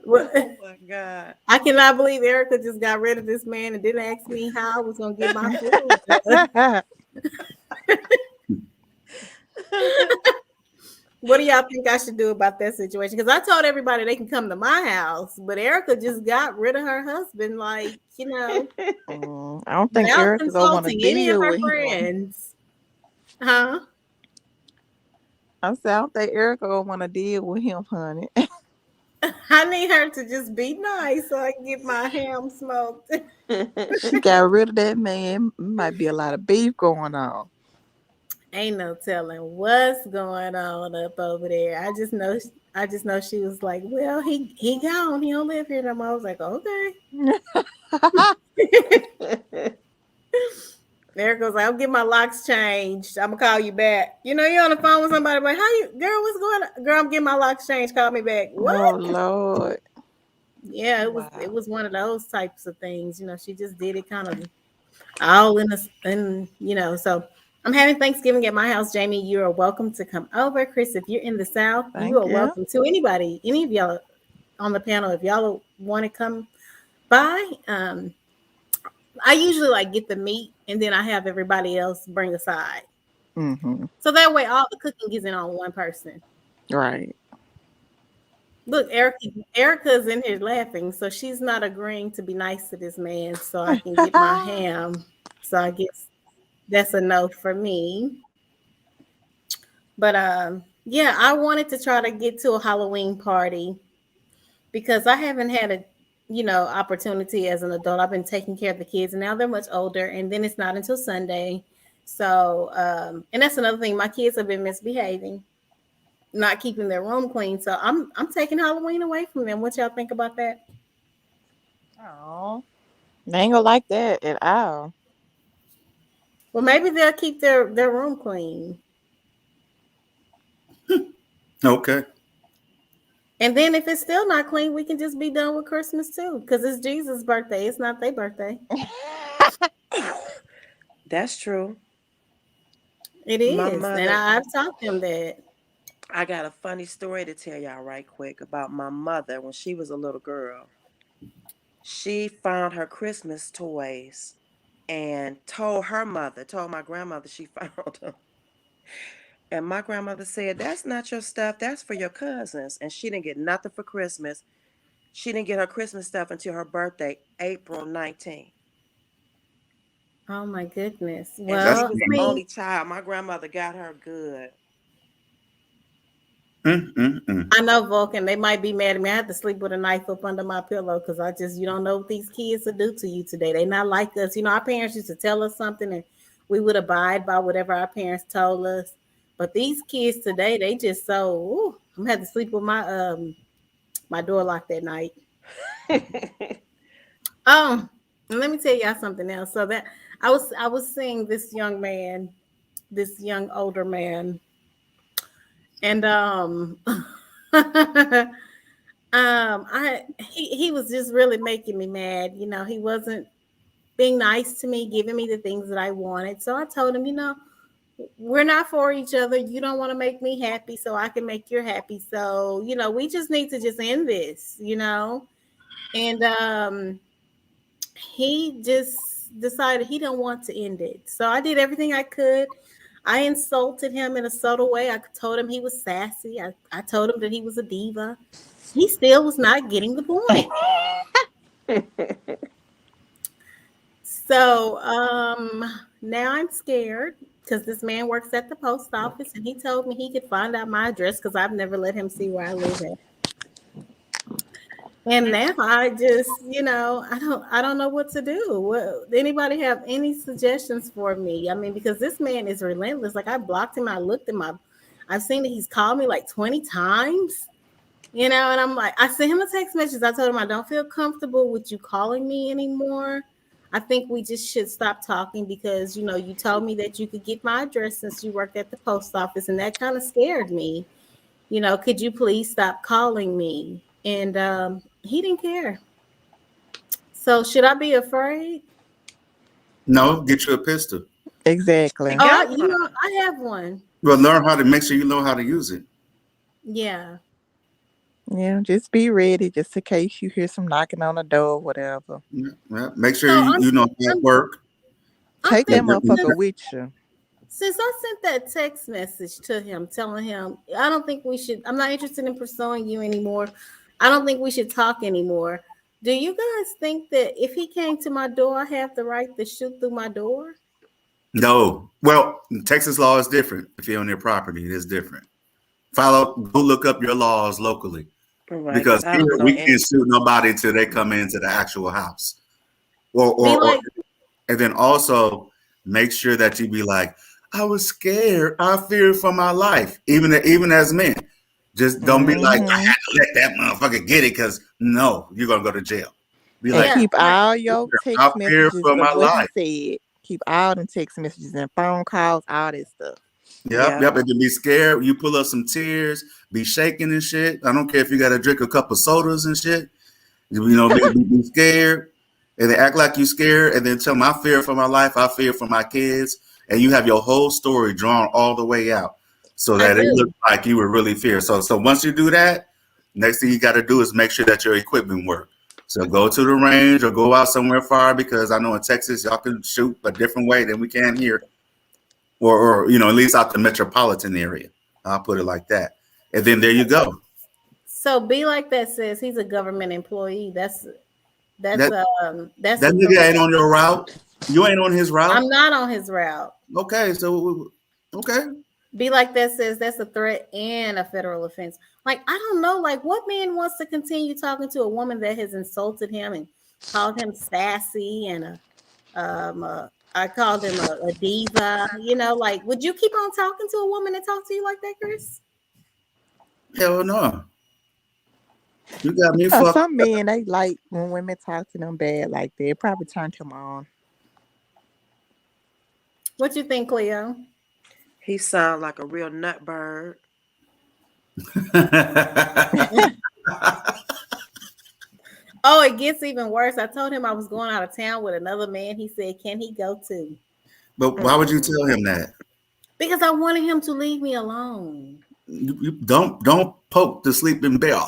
What? Oh my God. I cannot believe Erica just got rid of this man and didn't ask me how I was gonna get my food. What do y'all think I should do about that situation? Because I told everybody they can come to my house, but Erica just got rid of her husband, like, I don't think without Erica gonna want to consulting any of deal her with him. friends. Huh? I said, I don't think Erica gonna want to deal with him, honey. I need her to just be nice so I can get my ham smoked. She got rid of that man. Might be a lot of beef going on. Ain't no telling what's going on up over there. I just know she was like, well, he gone. He don't live here no more. I was like, okay. Erica's like, I'll get my locks changed. I'm gonna call you back. You're on the phone with somebody, like, how you, girl, what's going on? Girl, I'm getting my locks changed. Call me back. Oh What? Lord. Yeah, it Wow. was one of those types of things. She just did it kind of all so I'm having Thanksgiving at my house. Jamie, you are welcome to come over. Chris, if you're in the South, you Thank are you. welcome to. Anybody, any of y'all on the panel, if y'all want to come by. I usually like get the meat and then I have everybody else bring a side. Mm-hmm. So that way all the cooking isn't on one person. Right. Look, Erica's in here laughing, so she's not agreeing to be nice to this man so I can get my ham. So I guess that's a no for me. But yeah, I wanted to try to get to a Halloween party because I haven't had a opportunity as an adult. I've been taking care of the kids and now they're much older and then it's not until Sunday. So and that's another thing. My kids have been misbehaving, not keeping their room clean. So I'm taking Halloween away from them. What y'all think about that? Oh, they ain't gonna like that at all. Well, maybe they'll keep their room clean. Okay. And then if it's still not clean, we can just be done with Christmas too. Because it's Jesus' birthday. It's not their birthday. That's true. It My is. And mother, I've taught them that. I got a funny story to tell y'all right quick about my mother when she was a little girl. She found her Christmas toys and told my grandmother she found them. And my grandmother said, that's not your stuff, that's for your cousins. And she didn't get nothing for Christmas. She didn't get her Christmas stuff until her birthday, April 19th. Oh my goodness. And That's she Well, was I the mean, only child. My grandmother got her good. mm. I know Vulcan, they might be mad at me. I have to sleep with a knife up under my pillow because you don't know what these kids will do to you today. They not like us. Our parents used to tell us something and we would abide by whatever our parents told us. But these kids today, they just I'm gonna have to sleep with my door locked at night. And let me tell y'all something else. So that I was seeing this young man, this young older man, and he was just really making me mad. He wasn't being nice to me, giving me the things that I wanted. So I told him, we're not for each other. You don't want to make me happy, so I can make you happy. So, we just need to just end this. And he just decided he didn't want to end it. So I did everything I could. I insulted him in a subtle way. I told him he was sassy. I told him that he was a diva. He still was not getting the point. So now I'm scared because this man works at the post office and he told me he could find out my address because I've never let him see where I live at. And now I just, I don't know what to do. Anybody have any suggestions for me? I mean, because this man is relentless. Like I blocked him. I've seen that he's called me like 20 times, and I'm like, I sent him a text message. I told him I don't feel comfortable with you calling me anymore. I think we just should stop talking because, you told me that you could get my address since you worked at the post office, and that kind of scared me. Could you please stop calling me? And he didn't care. So should I be afraid? No, get you a pistol. Exactly. Oh, Get you know, one. I have one. But learn how to make sure you know how to use it. Yeah. Yeah, just be ready just in case you hear some knocking on the door or whatever. Yeah, yeah. Make sure So you know how it I'm, work. I'm Take that thinking motherfucker with you. since I sent that text message to him telling him, I don't think we should, I'm not interested in pursuing you anymore. I don't think we should talk anymore. Do you guys think that if he came to my door, I have the right to shoot through my door? No. Well, Texas law is different. If you're on their property, it is different. Go look up your laws locally. Right, Because because I here don't know we any. can't sue nobody until they come into the actual house. Be Or like, and then also make sure that you be like, I was scared. I feared for my life. Even as men. Just don't be like, I Hmm. had to let that motherfucker get it because no, you're gonna go to jail. Be And like, yeah, keep like, all your I text fear messages for of my what he life. said. Keep all them text messages and phone calls, all that stuff. Yep, Yeah. yep. And then be scared. You pull up some tears, be shaking and shit. I don't care if you got to drink a couple sodas and shit. Be scared, and then act like you scared, and then tell them I fear for my life, I fear for my kids, and you have your whole story drawn all the way out, so I that it looks do. like you were really fear. So once you do that, next thing you got to do is make sure that your equipment works. So go to the range or go out somewhere far because I know in Texas y'all can shoot a different way than we can here, or at least out the metropolitan area. I'll put it like that, and then there you go. So be like that says he's a government employee. That's That that's that a nigga threat. ain't on your route. You ain't on his route. I'm not on his route. Okay, so okay. Be like that says that's a threat and a federal offense. Like, I don't know, like what man wants to continue talking to a woman that has insulted him and called him sassy and I called him a diva. You know, like would you keep on talking to a woman that talks to you like that, Chris? Hell no. You got me fucked. Some men they like when women talk to them bad like that. It probably turned him on. What you think, Cleo? He sound like a real nut bird. Oh, it gets even worse. I told him I was going out of town with another man. He said, "Can he go too?" But why would you tell him that? Because I wanted him to leave me alone. You don't poke the sleeping bear.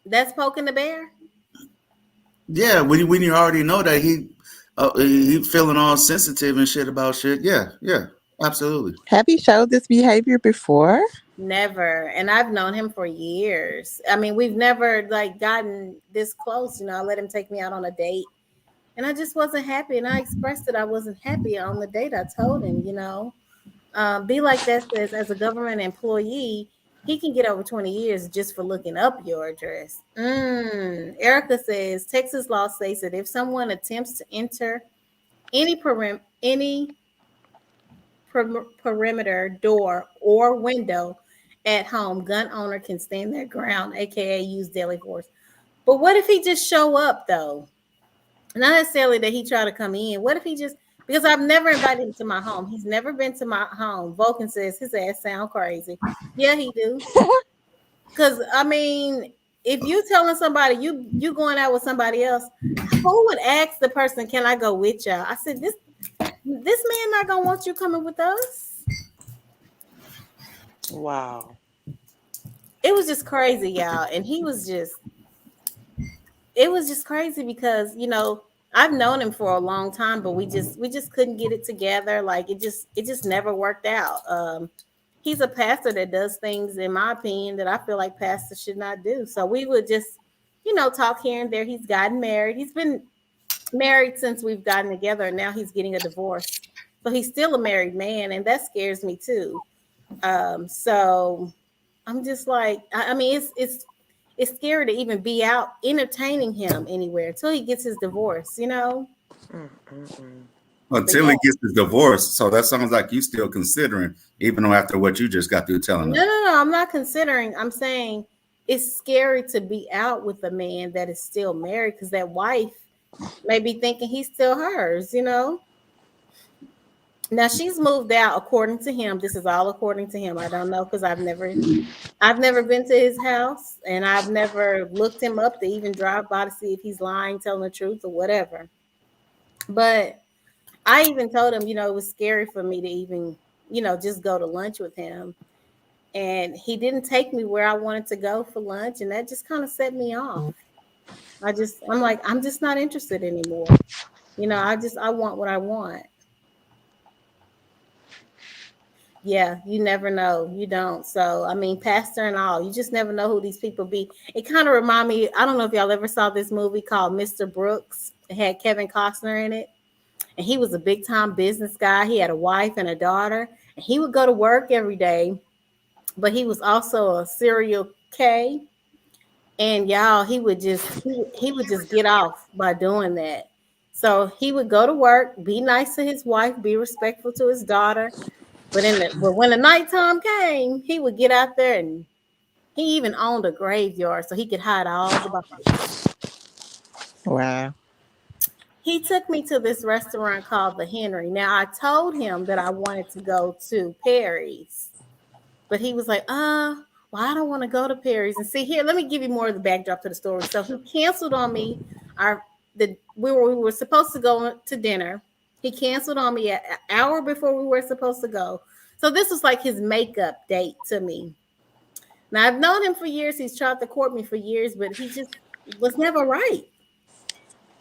That's poking the bear. Yeah, when you already know that he feeling all sensitive and shit about shit. Yeah, yeah, absolutely. Have you showed this behavior before? Never. And I've known him for years. I mean, we've never like gotten this close. You know, I let him take me out on a date and I just wasn't happy. And I expressed that I wasn't happy on the date. I told him, be like that says as a government employee, he can get over 20 years just for looking up your address. Erica says Texas law states that if someone attempts to enter any perimeter door or window at home, gun owner can stand their ground, aka use deadly force. But what if he just show up though? Not necessarily that he try to come in. What if he just because I've never invited him to my home. He's never been to my home. Vulcan says his ass sound crazy. Yeah, he do. Because I mean, if you telling somebody you going out with somebody else, who would ask the person, "Can I go with y'all?" I said, "This man not gonna want you coming with us." Wow. It was just crazy, y'all, and it was just crazy because I've known him for a long time, but we just couldn't get it together. Like it just never worked out. He's a pastor that does things, in my opinion, that I feel like pastors should not do. So we would just, talk here and there. He's gotten married. He's been married since we've gotten together, and now he's getting a divorce. So he's still a married man, and that scares me too. So I'm just like, I mean, it's scary to even be out entertaining him anywhere until he gets his divorce. Mm-mm-mm. But Until yeah, he gets the divorce. So that sounds like you still considering, even though after what you just got through telling no, us. no, no, I'm not considering. I'm saying it's scary to be out with a man that is still married because that wife may be thinking he's still hers. Now she's moved out according to him. This is all according to him. I don't know because I've never been to his house and I've never looked him up to even drive by to see if he's lying, telling the truth or whatever. But I even told him, it was scary for me to even, just go to lunch with him. And he didn't take me where I wanted to go for lunch, and that just kind of set me off. I'm like, I'm just not interested anymore. I want what I want. Yeah, you never know. You don't. So, I mean, pastor and all, you just never know who these people be. It kind of remind me, I don't know if y'all ever saw this movie called Mr. Brooks. It had Kevin Costner in it. And he was a big time business guy. He had a wife and a daughter. And he would go to work every day, but he was also a serial K. And y'all, he would just get off by doing that. So he would go to work, be nice to his wife, be respectful to his daughter. But when the nighttime came, he would get out there and he even owned a graveyard so he could hide all the bodies. Wow. He took me to this restaurant called the Henry. Now I told him that I wanted to go to Perry's, but he was like, well, I don't want to go to Perry's. And see here, let me give you more of the backdrop to the story. So he canceled on me. We were supposed to go to dinner. He canceled on me an hour before we were supposed to go. So this was like his makeup date to me. Now I've known him for years. He's tried to court me for years, but he just was never right.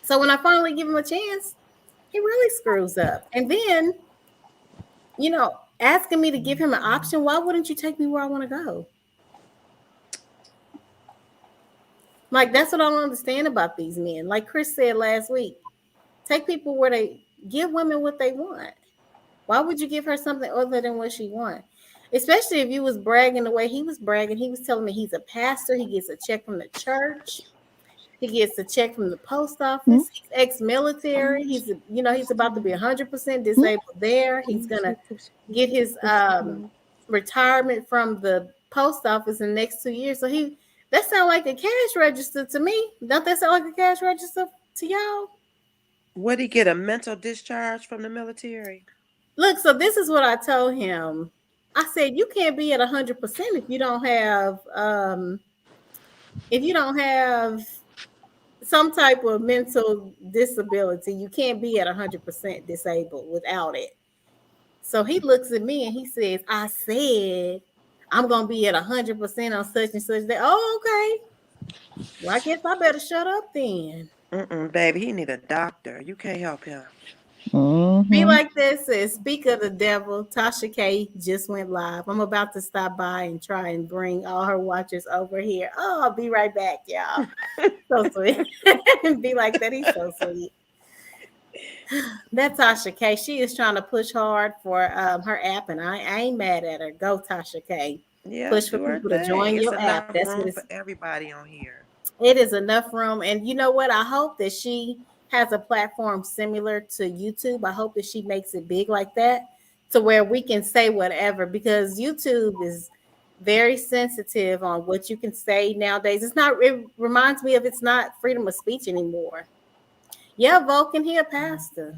So when I finally give him a chance, he really screws up. And then, asking me to give him an option, why wouldn't you take me where I want to go? Like, that's what I don't understand about these men. Like Chris said last week, take people where give women what they want. Why would you give her something other than what she wants? Especially if you was bragging the way he was bragging. He was telling me he's a pastor. He gets a check from the church. He gets a check from the post office. He's ex-military. He's about to be 100% disabled there. He's gonna get his retirement from the post office in the next 2 years. So that sounds like a cash register to me. Don't that sound like a cash register to y'all? Would he get a mental discharge from the military? Look, so this is what I told him. I said, you can't be at 100% if you don't have some type of mental disability. You can't be at 100% disabled without it. So he looks at me and he says, I said I'm gonna be at 100% on such and such day. Oh, okay. Well, I guess I better shut up then. Baby, he need a doctor. You can't help him. Be like this says, speak of the devil. Tasha K just went live. I'm about to stop by and try and bring all her watchers over here. Oh, I'll be right back, y'all. So sweet. Be like that. He's so sweet. That's Tasha K. She is trying to push hard for her app, and I ain't mad at her. Go, Tasha K. Yeah, push for people to join your app. That's room for everybody on here. It is enough room, and you know what? I hope that she has a platform similar to YouTube. I hope that she makes it big like that, to where we can say whatever, because YouTube is very sensitive on what you can say nowadays. It reminds me of, it's not freedom of speech anymore. Yeah, Vulcan, he a pastor.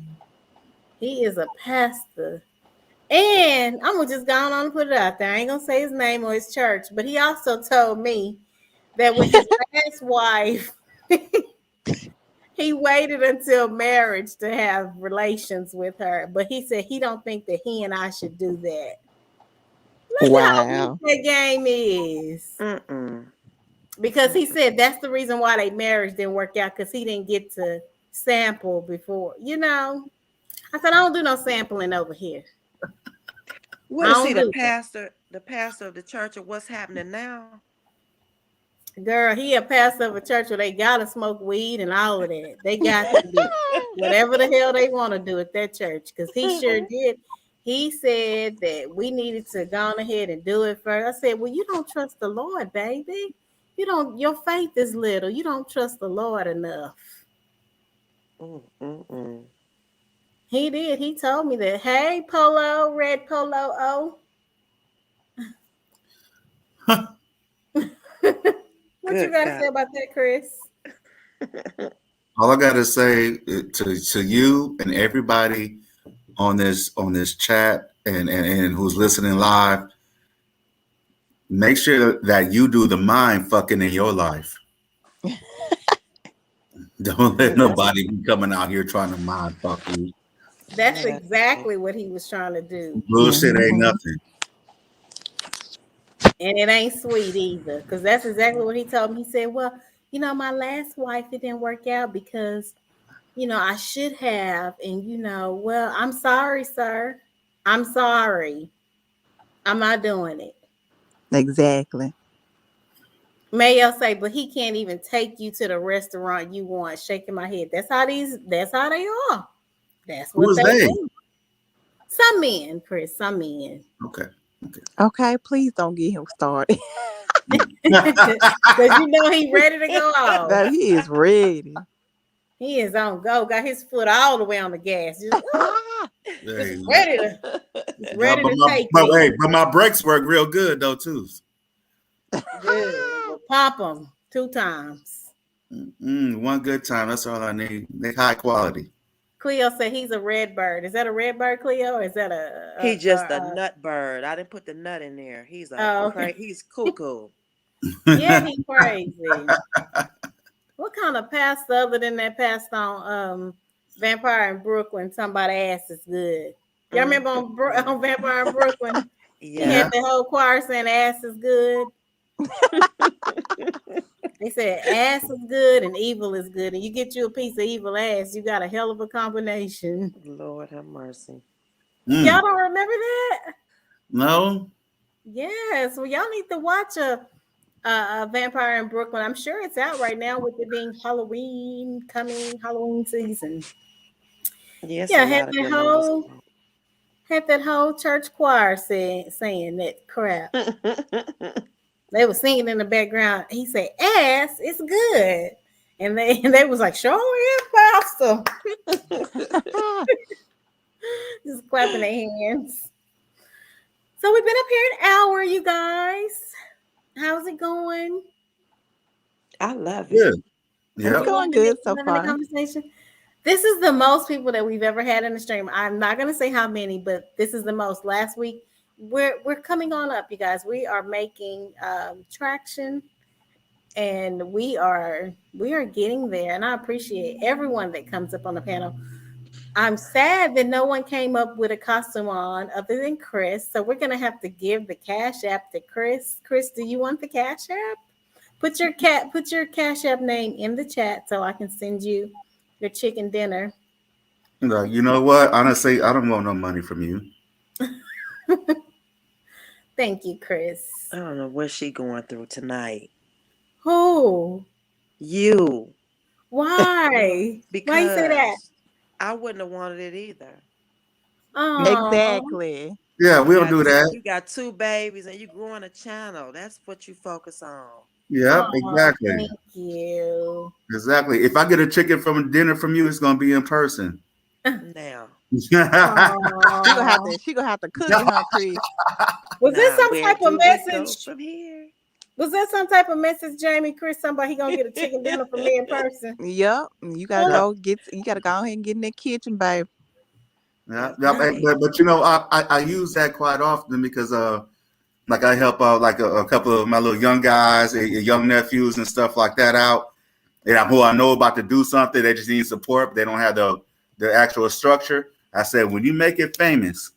He is a pastor. And I'm gonna just go on and put it out there. I ain't gonna say his name or his church, but he also told me that with his last wife, he waited until marriage to have relations with her. But he said he don't think that he and I should do that. Look how weak that game is. Because he said that's the reason why their marriage didn't work out, because he didn't get to sample before. I said, I don't do no sampling over here. What is he, the pastor of the church, or what's happening now? Girl, he a pastor of a church where they gotta smoke weed and all of that. They got to do whatever the hell they want to do at that church, because he sure did. He said that we needed to go on ahead and do it first. I said, well, you don't trust the Lord, baby. Your faith is little. You don't trust the Lord enough. He did. He told me that. Hey, Polo, Red Polo O. What you got to say about that, Chris? All I got to say to you and everybody on this chat and who's listening live, make sure that you do the mind fucking in your life. Don't let nobody be coming out here trying to mind fuck you. That's Yeah. exactly what he was trying to do. Bullshit ain't Mhm. nothing. And it ain't sweet either. Because that's exactly what he told me. He said, well, my last wife, it didn't work out because, I should have. And, well, I'm sorry, sir. I'm sorry. I'm not doing it. Exactly. Mayo say, but he can't even take you to the restaurant you want. Shaking my head. That's how they are. That's Who what is they they? do. Some men, Chris, some men. Okay. Okay, please don't get him started. Because he ready to go off. No, he is ready. He is on go. Got his foot all the way on the gas. Just Hey, ready to take but me. hey, but my brakes work real good though too. Good. Well, pop them 2 times. One good time. That's all I need. They high quality. Cleo said he's a red bird. Is that a red bird, Cleo? Or is that He just a nut bird. I didn't put the nut in there. He's okay. he's cuckoo. Yeah, he's crazy. What kind of pastor other than that pastor on Vampire in Brooklyn? Somebody ass is good. Y'all remember on Vampire in Brooklyn? He had the whole choir saying ass is good. They said ass is good and evil is good. And you get you a piece of evil ass, you got a hell of a combination. Lord have mercy. Y'all don't remember that? No. Yes. Well, y'all need to watch a Vampire in Brooklyn. I'm sure it's out right now with it being Halloween season. Yes, Yeah, a lot of good movies. had that whole church choir saying that crap. They were singing in the background. He said, "Ass is good," and they was like, "Show him, pastor," just clapping their hands. So we've been up here an hour, you guys. How's it going? I love Good. it. Yeah. It's going good so Having a far. conversation. This is the most people that we've ever had in the stream. I'm not going to say how many, but this is the most. Last week, we're coming on up, you guys. We are making traction, and we are getting there. And I appreciate everyone that comes up on the panel. I'm sad that no one came up with a costume on other than Chris. So we're going to have to give the Cash App to Chris. Chris, do you want the Cash App? Put your Cash App name in the chat so I can send you your chicken dinner. You know what? Honestly, I don't want no money from you. Thank you, Chris. I don't know what she going through tonight. Who? You. Why? Why you say that? Because I wouldn't have wanted it either. Oh, Exactly. Yeah, we don't do that. You got 2 babies and you growing a channel. That's what you focus on. Yep, exactly. Thank you. Exactly. If I get a chicken from dinner from you, it's gonna be in person. Now. She gonna have to cook it, huh, Chris? Was this some type of message? From here? Was that some type of message, Jamie? Chris, somebody gonna get a chicken dinner from me in person? Yep. You gotta go ahead and get in that kitchen, babe. Yeah, Right. but I use that quite often because like I help out like a couple of my little young guys, young nephews and stuff like that out. And who I know about to do something, they just need support, but they don't have the actual structure. I said, when you make it famous,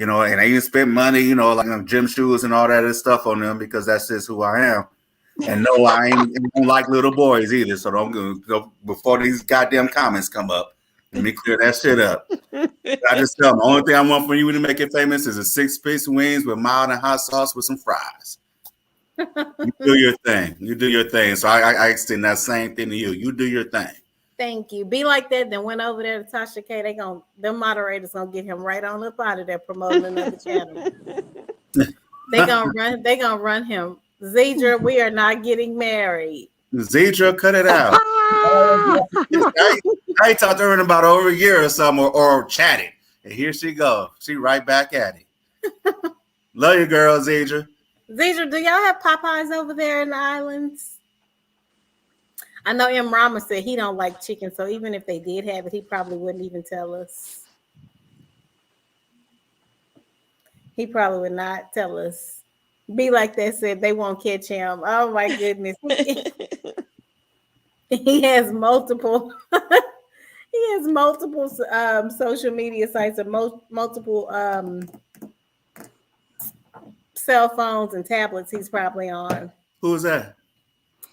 and I even spend money, like gym shoes and all that other stuff on them because that's just who I am. And no, I don't like little boys either. So don't go before these goddamn comments come up. Let me clear that shit up. I just tell them the only thing I want from you to make it famous is a 6-piece wings with mild and hot sauce with some fries. You do your thing. You do your thing. So I extend that same thing to you. You do your thing. Thank you. Be like that. Then went over there to Tasha K. The moderators gonna get him right on up out of there promoting another channel. They gonna run him. Zedra, we are not getting married. Zedra, cut it out. I talked to her in about over a year or something, or chatted, and here she goes. She right back at it. Love you, girl, Zedra. Zedra, do y'all have Popeyes over there in the islands? I know M. Rama said he don't like chicken, so even if they did have it, he probably wouldn't even tell us. He probably would not tell us. Be like that said they won't catch him. Oh my goodness. He has multiple he has multiple social media sites and multiple cell phones and tablets he's probably on. Who is that?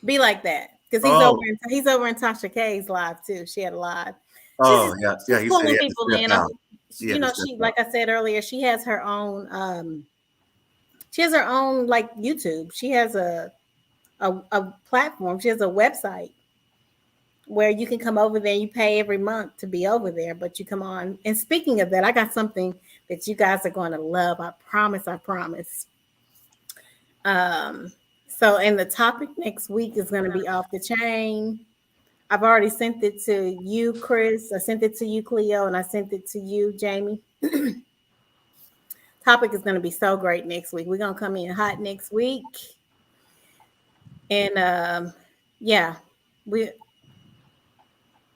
Be like that. Because Oh, he's over in Tasha K's live too. She had a live. oh, yeah, yeah. She's He said he pulling had to people step in. out. He You had to know, step she out. like I said earlier, she has her own like YouTube. She has a platform. She has a website where you can come over there. You pay every month to be over there, but you come on. And speaking of that, I got something that you guys are going to love. I promise. I promise. Um, so, and the topic next week is going to be off the chain. I've already sent it to you, Chris. I sent it to you, Cleo, and I sent it to you, Jamie. Topic is going to be so great next week. We're going to come in hot next week. And yeah, we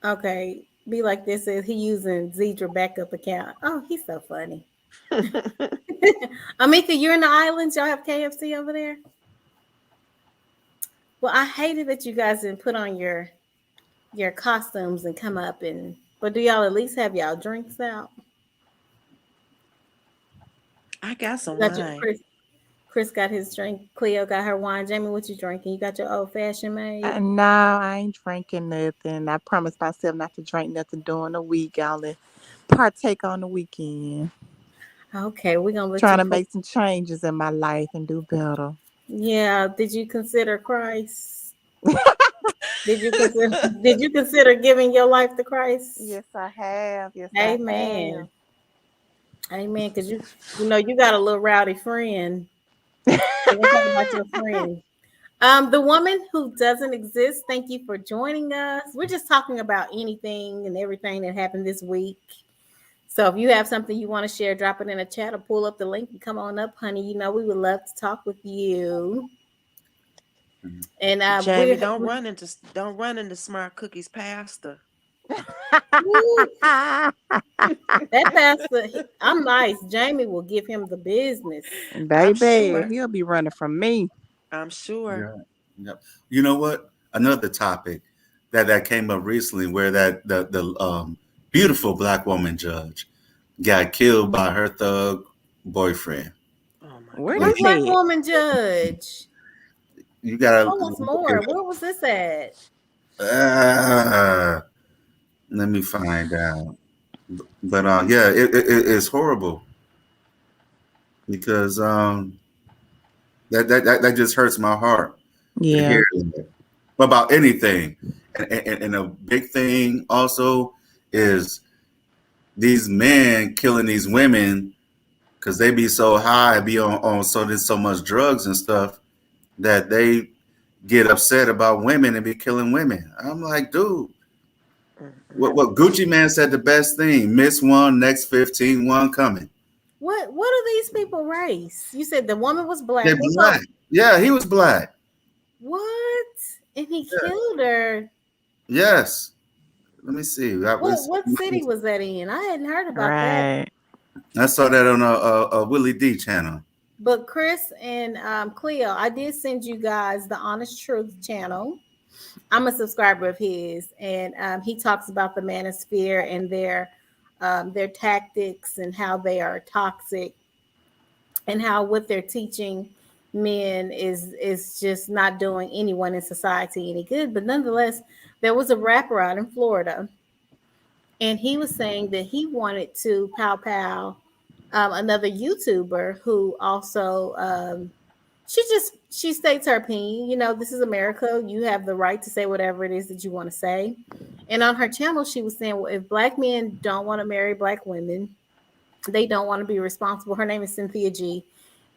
okay. Be like this is he using Zedra backup account. Oh, he's so funny. Amika, you're in the islands. Y'all have KFC over there? Well, I hated that you guys didn't put on your costumes and come up and. But do y'all at least have y'all drinks out? I got some Got your wine. Chris got his drink. Cleo got her wine. Jamie, what you drinking? You got your old fashioned made? No, I ain't drinking nothing. I promised myself not to drink nothing during the week. I only partake on the weekend. Okay, we're gonna let Trying you. to make some changes in my life and do better. Yeah. Did you consider Christ? Did you consider giving your life to Christ? Yes, I have. Yes, I Amen. have. Amen. Because you know you got a little rowdy friend. We're gonna talk about your friend. The woman who doesn't exist. Thank you for joining us. We're just talking about anything and everything that happened this week. So if you have something you want to share, drop it in the chat or pull up the link and come on up, honey. You know we would love to talk with you. And Jamie, don't run into Smart Cookie's pastor. that pastor, I'm nice. Jamie will give him the business. I'm Baby, sure. he'll be running from me. I'm sure. Yeah. Yep. You know what? Another topic that came up recently where that the beautiful black woman judge got killed by her thug boyfriend. Oh my Where What this goodness. black at? woman judge? You gotta Tell us more. Where was this at? uh, let me find out. But yeah, it's horrible because that just hurts my heart to Yeah. hear about anything. And a big thing also is these men killing these women because they be so high, be on so there's so much drugs and stuff that they get upset about women and be killing women. I'm like, dude, what Gucci Man said the best thing: miss one, next 15, one coming. What are these people race? You said the woman was black. They're black. Yeah, he was black. What? And he Yeah. killed her. Yes. Let me see. What city was that in? I hadn't heard about that. Right. I saw that on a Willie D channel. But Chris and Cleo, I did send you guys the Honest Truth channel. I'm a subscriber of his, and he talks about the manosphere and their tactics and how they are toxic, and how what they're teaching men is just not doing anyone in society any good. But nonetheless, there was a rapper out in Florida, and he was saying that he wanted to pow another YouTuber who also she states her opinion. You know, this is America. You have the right to say whatever it is that you want to say. And on her channel, she was saying, well, if black men don't want to marry black women, they don't want to be responsible. Her name is Cynthia G.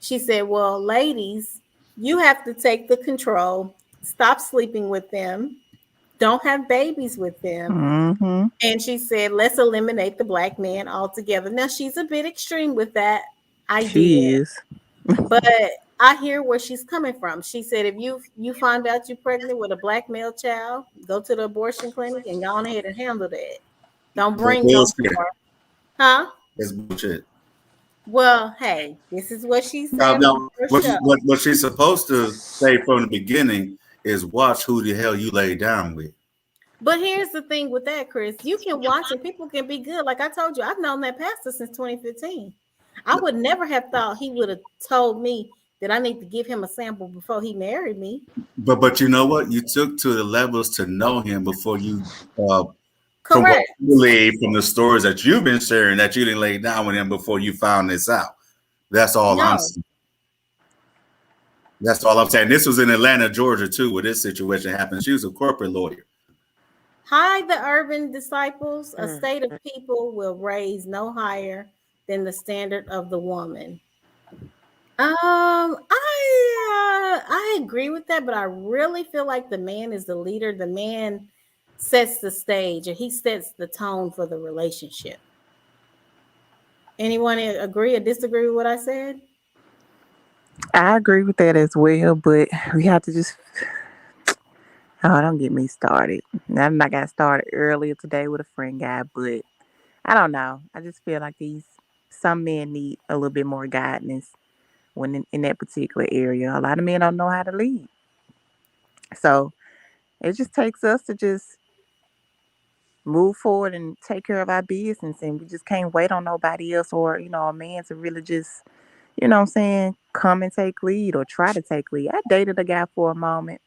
She said, well, ladies, you have to take the control, stop sleeping with them, don't have babies with them. Mm-hmm. And she said, let's eliminate the black man altogether. Now, she's a bit extreme with that idea. She is. But I hear where she's coming from. She said, if you find out you're pregnant with a black male child, go to the abortion clinic and go on ahead and handle that. Don't bring no more. Huh? That's bullshit. Well, hey, this is what she Now, said on her what, show. what she's supposed to say from the beginning is watch who the hell you lay down with. But here's the thing with that, Chris. You can watch and people can be good. Like I told you, I've known that pastor since 2015. I would never have thought he would have told me that I need to give him a sample before he married me. But you know what? You took to the levels to know him before you, from what Correct. you believe, from the stories that you've been sharing, that you didn't lay down with him before you found this out. That's all I'm No. saying. That's all I'm saying. This was in Atlanta, Georgia, too, where this situation happened. She was a corporate lawyer. Hi, the urban disciples. A Mm. state of people will raise no higher than the standard of the woman. I agree with that, but I really feel like the man is the leader. The man sets the stage, and he sets the tone for the relationship. Anyone agree or disagree with what I said? I agree with that as well, but we have to just. Oh, don't get me started. I got started earlier today with a friend guy, but I don't know. I just feel like some men need a little bit more guidance when in that particular area. A lot of men don't know how to lead. So it just takes us to just move forward and take care of our business, and we just can't wait on nobody else or, a man to really just, what I'm saying, come and take lead or try to take lead. I dated a guy for a moment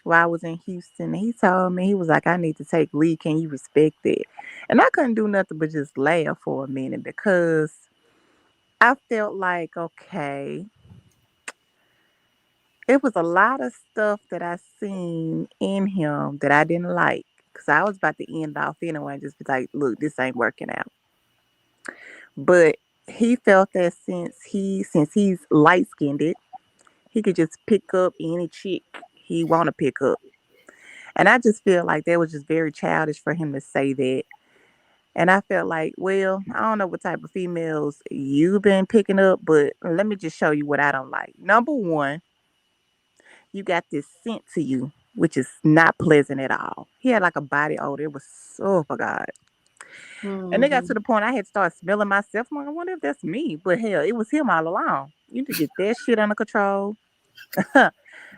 while I was in Houston. He told me, he was like, I need to take lead. Can you respect it? And I couldn't do nothing but just laugh for a minute because I felt like, okay, it was a lot of stuff that I seen in him that I didn't like. Cause I was about to end off anyway and just be like, look, this ain't working out. But he felt that since he's light skinned, he could just pick up any chick he wanna pick up. And I just feel like that was just very childish for him to say that. And I felt like, well, I don't know what type of females you've been picking up, but let me just show you what I don't like. Number one, you got this scent to you, which is not pleasant at all. He had like a body odor. It was so, oh my God. And it got to Hmm. the point I had to start smelling myself. I'm like, I wonder if that's me. But hell, it was him all along. You need to get that shit under control.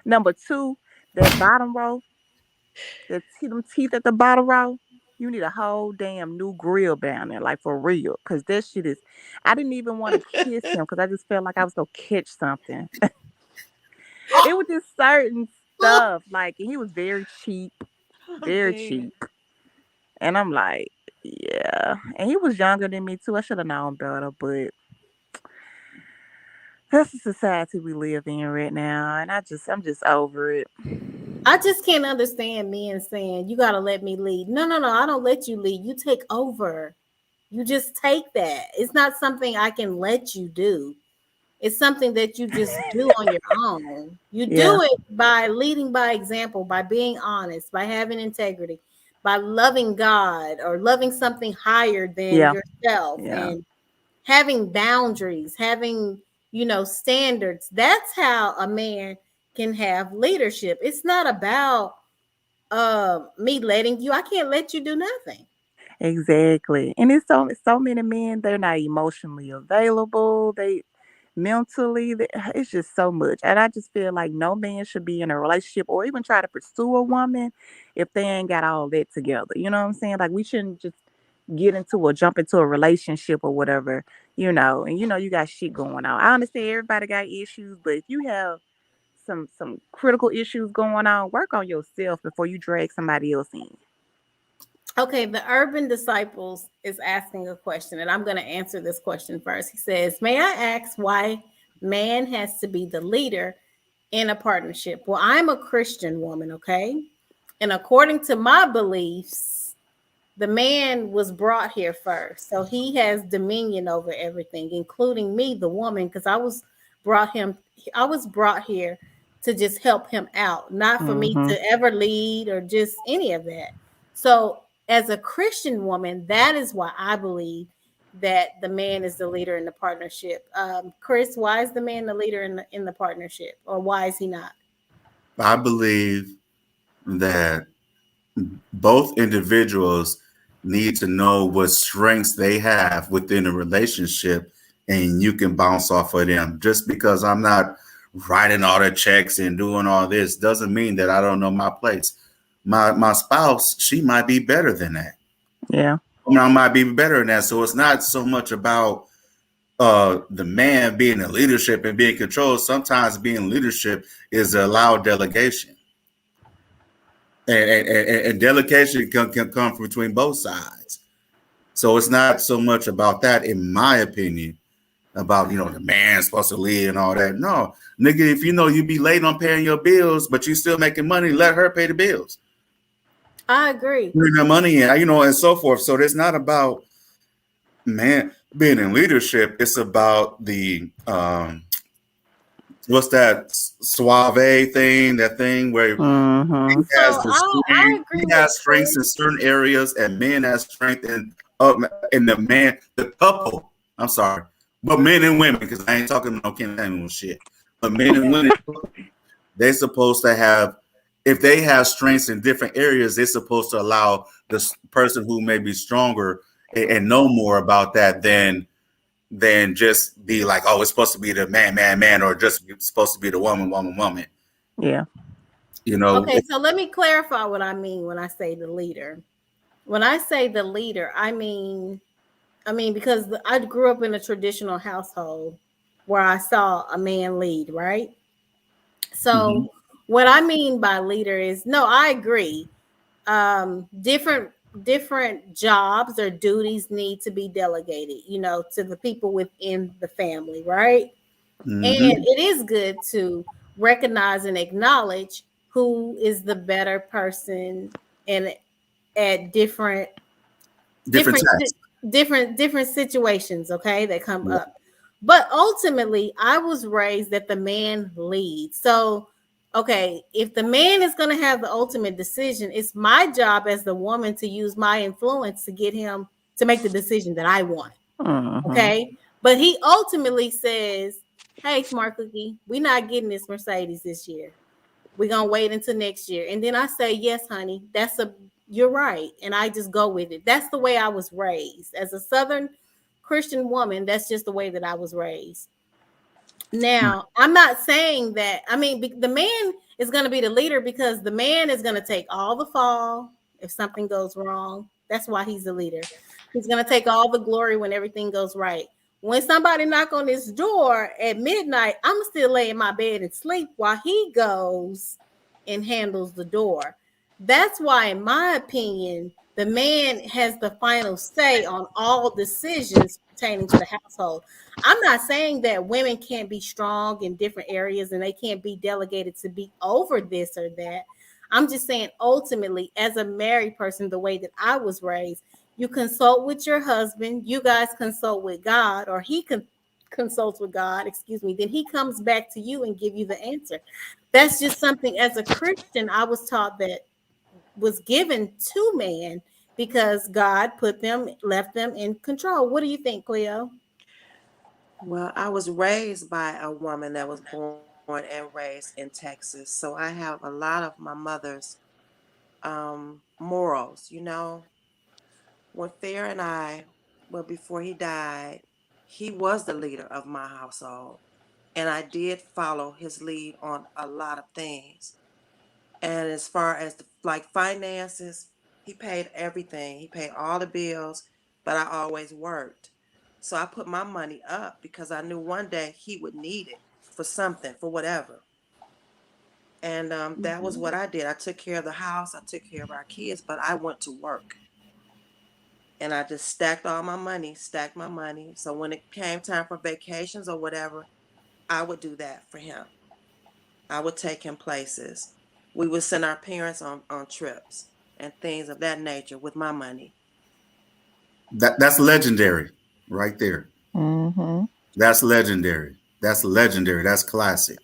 Number two, that bottom row, them teeth at the bottom row, you need a whole damn new grill down there, like for real. Cause that shit is, I didn't even want to kiss him because I just felt like I was gonna catch something. It was just certain stuff. Like he was I'm very dead. cheap. And I'm like, yeah. And he was younger than me too. I should have known better, but that's the society we live in right now. And I'm just over it. I just can't understand men saying, you got to let me lead. No, no, no. I don't let you lead. You take over. You just take that. It's not something I can let you do. It's something that you just do on your own. You Yeah, do it by leading by example, by being honest, by having integrity, by loving God or loving something higher than yeah, yourself yeah. and having boundaries, having, standards. That's how a man can have leadership. It's not about me letting you. I can't let you do nothing. Exactly. And it's so many men, they're not emotionally available. They mentally, it's just so much. And I just feel like no man should be in a relationship or even try to pursue a woman if they ain't got all that together. You know what I'm saying? Like we shouldn't just get into or jump into a relationship or whatever, and you got shit going on. I understand everybody got issues, but if you have some critical issues going on, work on yourself before you drag somebody else in. Okay, the urban disciples is asking a question, and I'm going to answer this question first. He says, may I ask why man has to be the leader in a partnership? Well, I'm a Christian woman, okay? And according to my beliefs, the man was brought here first. So he has dominion over everything, including me, the woman, because I was brought here to just help him out, not for me Mm-hmm. to ever lead or just any of that. So as a Christian woman, that is why I believe that the man is the leader in the partnership. Chris, why is the man the leader in the partnership, or why is he not? I believe that both individuals need to know what strengths they have within a relationship and you can bounce off of them. Just because I'm not writing all the checks and doing all this doesn't mean that I don't know my place. My spouse, she might be better than that. Yeah. I might be better than that. So it's not so much about the man being in leadership and being controlled. Sometimes being leadership is allowed delegation. And delegation can come from between both sides. So it's not so much about that, in my opinion, about, the man's supposed to lead and all that. No, nigga, if you know you be late on paying your bills, but you still making money, let her pay the bills. I agree. Bring the money in, and so forth. So it's not about man being in leadership. It's about the what's that suave thing? That thing where Mm-hmm. he has So the I strength. agree He with has strengths Chris. in certain areas, and men has strength in the couple. I'm sorry, but men and women, because I ain't talking no Canadian shit. But men and women, they're supposed to have. If they have strengths in different areas, they're supposed to allow this person who may be stronger and know more about that than just be like, oh, it's supposed to be the man, or just supposed to be the woman. Yeah. Okay, so let me clarify what I mean when I say the leader. When I say the leader, I mean because I grew up in a traditional household where I saw a man lead, right? So what I mean by leader is, no, I agree. Different jobs or duties need to be delegated, to the people within the family, right? And it is good to recognize and acknowledge who is the better person and at different Different different tasks. different situations, okay, that come up. But ultimately, I was raised that the man leads. So, okay, if the man is going to have the ultimate decision, it's my job as the woman to use my influence to get him to make the decision that I want. Mm-hmm. Okay. But he ultimately says, hey, Smart Cookie, we're not getting this Mercedes this year. We're going to wait until next year. And then I say, yes, honey, you're right. And I just go with it. That's the way I was raised. As a Southern Christian woman, that's just the way that I was raised. Now, I'm not saying that, the man is going to be the leader because the man is going to take all the fall if something goes wrong. That's why he's the leader. He's going to take all the glory when everything goes right. When somebody knock on this door at midnight, I'm still lay in my bed and sleep while he goes and handles the door. That's why, in my opinion, the man has the final say on all decisions pertaining to the household. I'm not saying that women can't be strong in different areas and they can't be delegated to be over this or that. I'm just saying, ultimately, as a married person, the way that I was raised, you consult with your husband, you guys consult with God, or he consults with God, then he comes back to you and give you the answer. That's just something, as a Christian, I was taught that was given to man because God left them in control. What do you think, Cleo? Well, I was raised by a woman that was born and raised in Texas. So I have a lot of my mother's morals, When Fair and before he died, he was the leader of my household. And I did follow his lead on a lot of things. And as far as like finances, he paid everything. He paid all the bills, but I always worked. So I put my money up because I knew one day he would need it for something, for whatever. And that was what I did. I took care of the house, I took care of our kids, but I went to work. And I just stacked my money. So when it came time for vacations or whatever, I would do that for him. I would take him places. We would send our parents on trips and things of that nature with my money. That's legendary, right there. Mm-hmm. That's legendary. That's legendary. That's classic.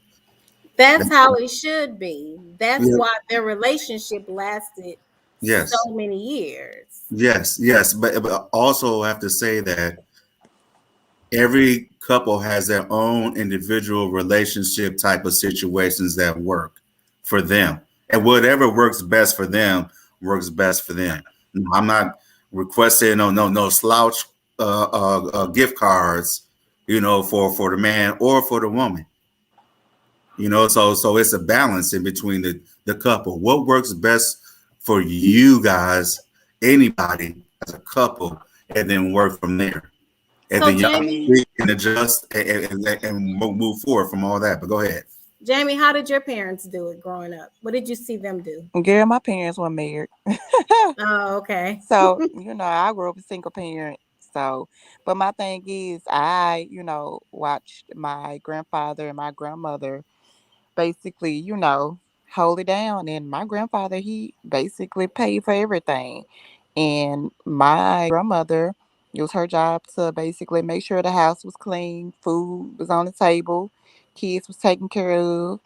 That's how it should be. That's Yeah. why their relationship lasted so Yes. many years. Yes. But also have to say that every couple has their own individual relationship type of situations that work for them, and whatever works best for them works best for them. I'm not requesting no slouch gift cards for the man or for the woman. So it's a balance in between the couple. What works best for you guys, anybody as a couple, and then work from there. And So then y'all Jamie, can adjust and move forward from all that. But go ahead. Jamie, how did your parents do it growing up? What did you see them do? Girl, my parents were married. Oh, okay. So, I grew up a single parent. So, but my thing is, I, watched my grandfather and my grandmother basically, hold it down. And my grandfather, he basically paid for everything. And my grandmother, it was her job to basically make sure the house was clean, food was on the table, kids was taken care of.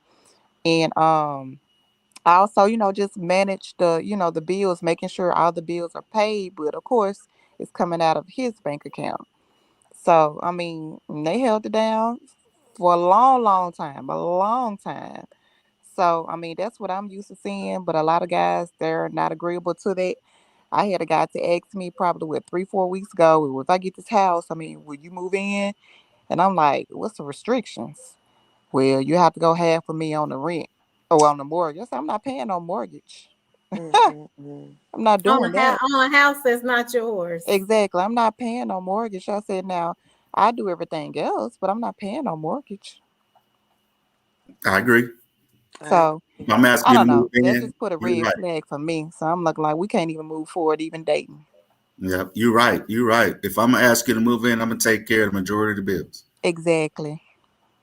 And I also, just manage the bills, making sure all the bills are paid, but of course it's coming out of his bank account. So, I mean, they held it down for a long, long time, a long time. So, I mean, that's what I'm used to seeing, but a lot of guys, they're not agreeable to that. I had a guy to ask me probably 3, 4 weeks ago, "Well, if I get this house, I mean, will you move in?" And I'm like, "What's the restrictions?" "Well, you have to go half of me on the rent or on the mortgage." I said, "I'm not paying no mortgage. Mm-mm-mm. I'm not doing that." On a house that's not yours. Exactly. I'm not paying no mortgage. I said, "Now, I do everything else, but I'm not paying no mortgage." I agree. I So, If I'm I asking you don't to move know. That in, just put a you're red right. flag for me. So I'm looking like we can't even move forward, even dating. Yeah, you're right. You're right. If I'm gonna ask you to move in, I'm gonna take care of the majority of the bills. Exactly.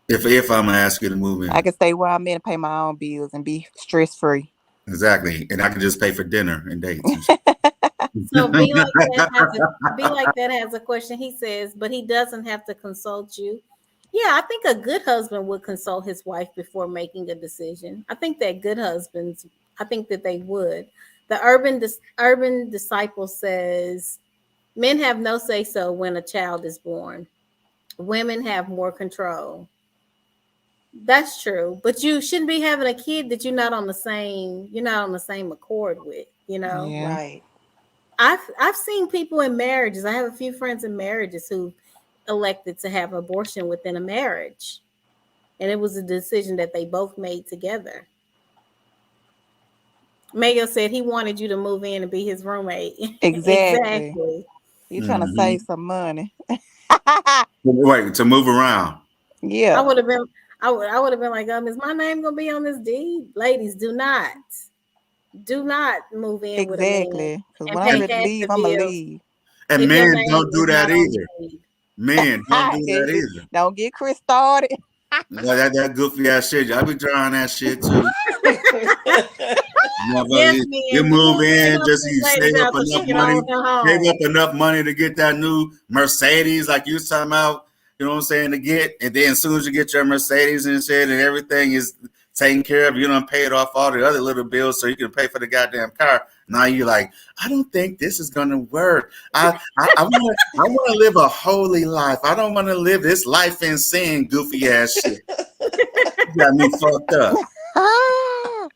If I'm gonna ask you to move I in, can stay where I'm in and pay my own bills and be stress free. exactly, and I can just pay for dinner and dates and shit. So be like that has a question. He says, but he doesn't have to consult you. Yeah, I think a good husband would consult his wife before making a decision. I think that good husbands, I think that they would. The urban disciple says men have no say so when a child is born. Women have more control. That's true, but you shouldn't be having a kid that you're not on the same accord with. Yeah. right. I've seen people in marriages. I have a few friends in marriages who elected to have abortion within a marriage, and it was a decision that they both made together. Mayo said he wanted you to move in and be his roommate. Exactly. Exactly. You trying to Hmm. save some money. Wait, to move around. I Yeah. would have been. I would have been like, is my name gonna be on this deed? Ladies, do not move in with a man Exactly. Because and when I'm pay And, ready to half leave, the I'm going to bills leave. and if your men name don't do is that not on either. the deed. Men don't do that either. Don't get Chris started. That goofy ass shit. Y'all be trying that shit too. Yes, Motherfucker, you man, move you in, help just these you ladies save up out so she enough can money, own her save home. up enough money to get that new Mercedes, like you was talking about. You know what I'm saying, to get, and then as soon as you get your Mercedes and shit, and everything is taken care of, you don't pay it off all the other little bills, so you can pay for the goddamn car. Now you're like, I don't think this is gonna work. I want to live a holy life. I don't want to live this life in sin, goofy ass shit. You got me fucked up. I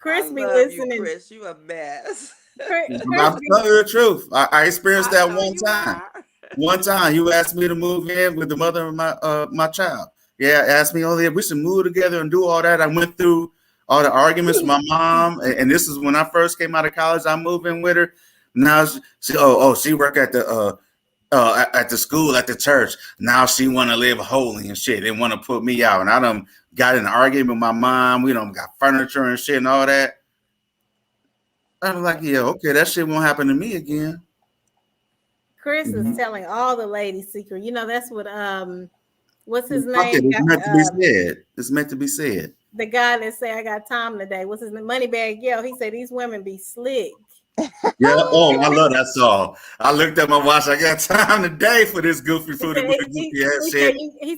Chris be love you, listening. Chris. You a mess. Chris I'm be telling you the truth. I experienced I that know one you time. are. One time, you asked me to move in with the mother of my child. Yeah, asked me, oh yeah, we should move together and do all that. I went through all the arguments with my mom, and this is when I first came out of college. I moved in with her. Now she work at the school at the church. Now she want to live holy and shit. They want to put me out, and I done got in an argument with my mom. We done got furniture and shit and all that. I'm like, yeah, okay, that shit won't happen to me again. Chris is Mhm. telling all the ladies secret. That's what what's his Fuck it, name? it's meant to be said. It's meant to be said. The guy that say I got time today. What's his name? Moneybag Yo. He said these women be slick. Yeah. Oh, I love that song. I looked at my watch. I got time today for this goofy He fruity said booty he, goofy ass he said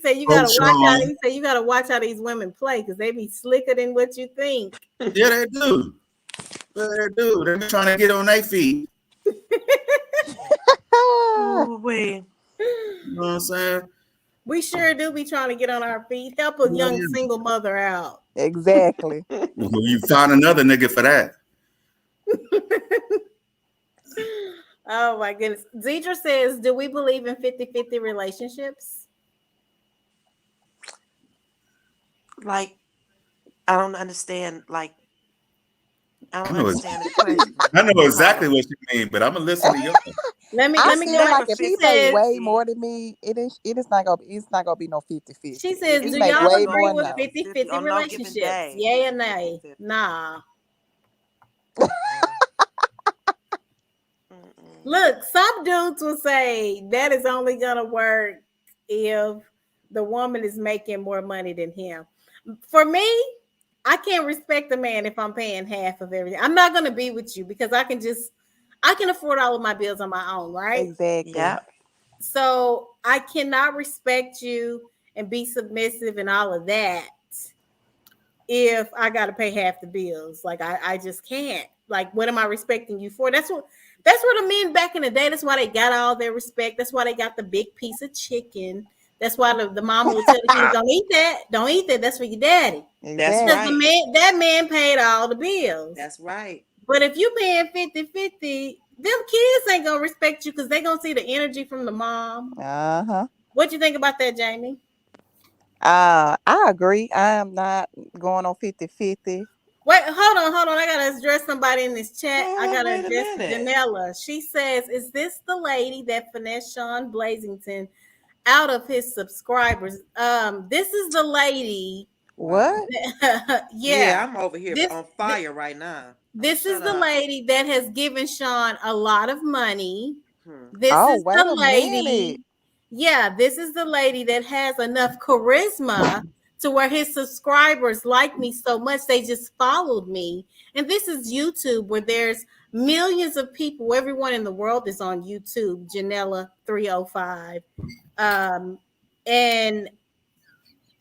shit. you Coach gotta watch out. Sean. He said you gotta watch how these women play because they be slicker than what you think. Yeah, they do. Yeah, they do. They be trying to get on their feet. Ooh, wait. You know what I'm saying? We sure do be trying to get on our feet. Help a young Yeah. single mother out. Exactly. Well, you find another nigga for that. Oh my goodness. Deidre says, do we believe in 50-50 relationships? Like, I don't understand. Like, I I don't know, understand the question. I know Huh. exactly what you mean, but I'm gonna listen to you. I Let me feel go. like Never if She he make says, 50-50. way more than me, it's not gonna be no 50-50. she If says, he do It's make y'all never way gonna agree more, be with no. 50-50 50-50 on no given relationships? day. Yay or It's nay? 50-50. Nah. Mm-mm. Look, some dudes will say that is only gonna work if the woman is making more money than him. For me, I can't respect a man if I'm paying half of everything. I'm not gonna be with you because I can afford all of my bills on my own, right? Exactly. Yep. So I cannot respect you and be submissive and all of that if I got to pay half the bills. Like I just can't. Like, what am I respecting you for? That's what the men back in the day. That's why they got all their respect. That's why they got the big piece of chicken. That's why the mama would tell the kids, "Don't eat that. Don't eat that. That's for your daddy." That's Because Exactly. right. that man paid all the bills. That's right. But if you paying 50-50, them kids ain't gonna respect you because they gonna see the energy from the mom. Uh-huh. What you think about that, Jamie? I agree. I am not going on 50-50. Wait, hold on. I gotta address somebody in this chat. I Oh, gotta wait a address minute. Janella. She says, "Is this the lady that finessed Sean Blazington out of his subscribers?" This is the lady. Wow. What? Yeah, Yeah, I'm over here this on fire right now. I'm gonna this is shut the up. lady that has given Sean a lot of money. Hmm. This Oh, is wait the a minute. lady. Yeah, this is the lady that has enough charisma to where his subscribers like me so much they just followed me. And this is YouTube where there's millions of people. Everyone in the world is on YouTube. Janella 305. And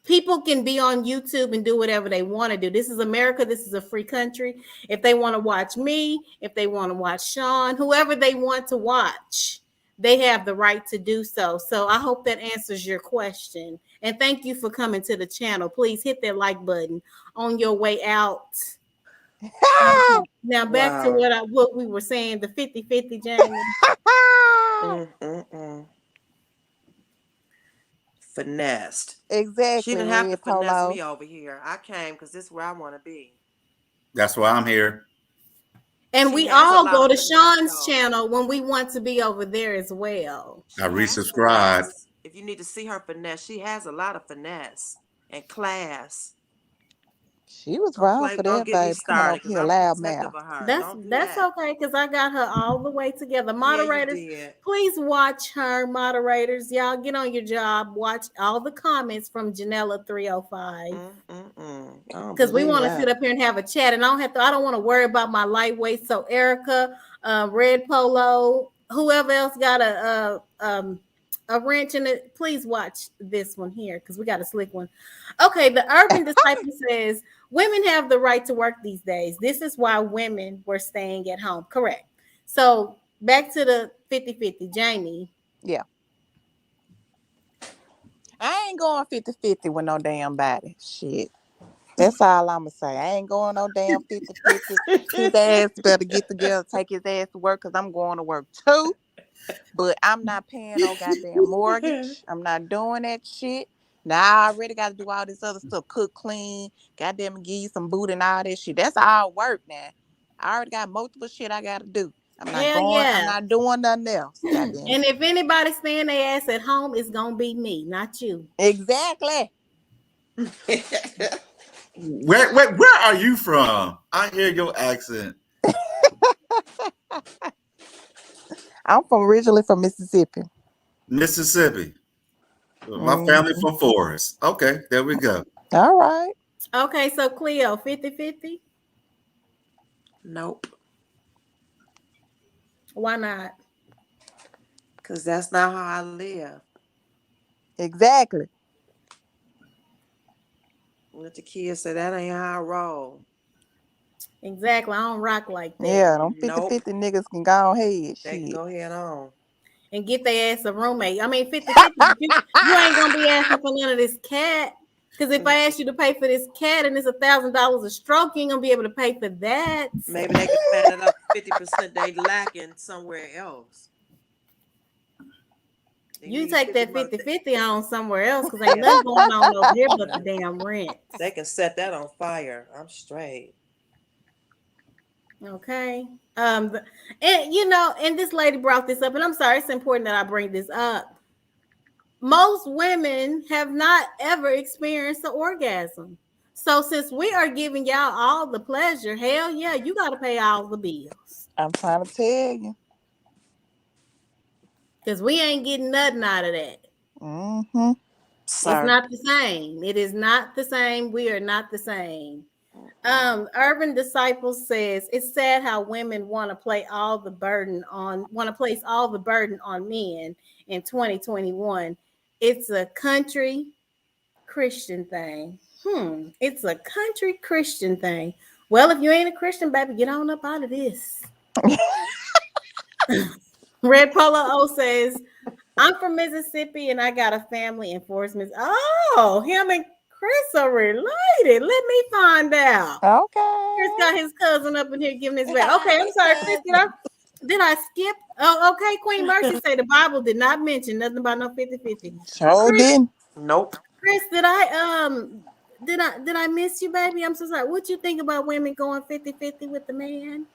people can be on YouTube and do whatever they want to do. This is America. This is a free country. If they want to watch me, if they want to watch Sean, whoever they want to watch, they have the right to do so. So I hope that answers your question. And thank you for coming to the channel. Please hit that like button on your way out. Now back to Wow. what we were saying, the 50-50, Jamie. Mm-mm-mm. Finessed. She Exactly, didn't have to Red finesse Polo. me over here. I came because this is where I want to be. That's why I'm here. And She we has a all lot go of to finesse, Sean's though. channel when we want to be over there as well. I She has resubscribed. finesse. If you need to see her finesse, she has a lot of finesse and class. She was Don't wrong play. for Don't that, get me baby. Coming started over because here I'm loud protective mouth. of her. That's Don't do that's that. okay because I got her all the way together. Yeah, you Moderators, did. please watch her. Moderators, y'all get on your job. Watch all the comments from Janella 305 Mm-mm-mm. I don't because we believe want to sit that. up here and have a chat. And I don't want to worry about my lightweight. So Erica, Red Polo, whoever else got a wrench in it, please watch this one here because we got a slick one. Okay, the Urban Disciple says women have the right to work these days. This is why women were staying at home. Correct. So back to the 50-50, Jamie. Yeah. I ain't going 50-50 with no damn body. Shit. That's all I'ma say. I ain't going no damn 50-50. His ass better get together, take his ass to work, because I'm going to work too. But I'm not paying no goddamn mortgage. I'm not doing that shit. Now I already got to do all this other stuff. Cook, clean, goddamn give you some boot and all that shit. That's all work now. I already got multiple shit I gotta do. Hell yeah. I'm not doing nothing else. Goddamn And it. if anybody's staying their ass at home, it's gonna be me, not you. Exactly. Where are you from? I hear your accent. I'm from originally from Mississippi. Mississippi. My family Mhm. from Forest. Okay, there we go. All right. Okay, so Cleo, 50-50? Nope. Why not? Because that's not how I live. Exactly. Let the kids say that ain't how I roll. Exactly. I don't rock like that. Yeah, them 50 Nope. 50 niggas can go ahead. They can Shit. go head on. And get their ass a roommate. I mean, 50-50, but you ain't gonna be asking for none of this cat. Because if I ask you to pay for this cat and it's $1,000 a stroke, you ain't gonna be able to pay for that. Maybe they can find it up 50% they lacking somewhere else. They You need take that 50 50-50 on somewhere else because ain't nothing going on over here but the damn rent. They can set that on fire. I'm straight. Okay. And and this lady brought this up, and I'm sorry, it's important that I bring this up. Most women have not ever experienced an orgasm. So since we are giving y'all all the pleasure, hell yeah, you got to pay all the bills. I'm trying to tell you. Because we ain't getting nothing out of that. Mm-hmm. It's not the same. It is not the same. We are not the same. Urban Disciple says it's sad how women want to place all the burden on men in 2021. It's a country Christian thing. It's a country Christian thing. Well, if you ain't a Christian, baby, get on up out of this. Red Polo O says, I'm from Mississippi and I got a family in Fort Smith. Oh, him and Chris are related. Let me find out. Okay. Chris got his cousin up in here giving his back. Okay, I'm sorry, Chris. Did I skip? Oh, okay. Queen Mercy say the Bible did not mention nothing about no 50-50. Sure didn't. Nope. Chris, did I miss you, baby? I'm so sorry. What you think about women going 50-50 with the man?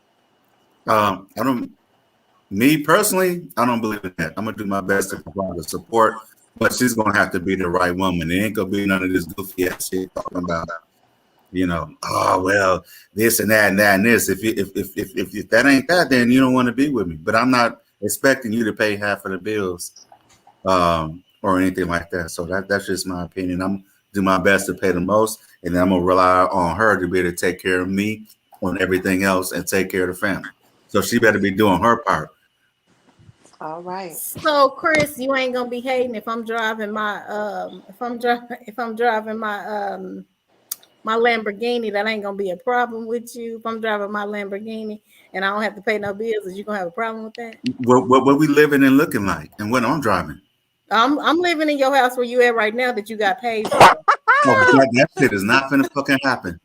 I don't. Me personally, I don't believe in that. I'm gonna do my best to provide the support, but she's gonna have to be the right woman. It ain't gonna be none of this goofy ass shit talking about, oh well, this and that and that and this. If that ain't that, then you don't want to be with me. But I'm not expecting you to pay half of the bills, or anything like that. So that's just my opinion. I'm do my best to pay the most, and then I'm gonna rely on her to be able to take care of me on everything else and take care of the family. So she better be doing her part. All right. So Chris, you ain't gonna be hating if I'm driving my my Lamborghini. That ain't gonna be a problem with you. If I'm driving my Lamborghini and I don't have to pay no bills, is you gonna have a problem with that? What we living and looking like, and what I'm driving. I'm living in your house where you at right now that you got paid for. That shit is not gonna fucking happen.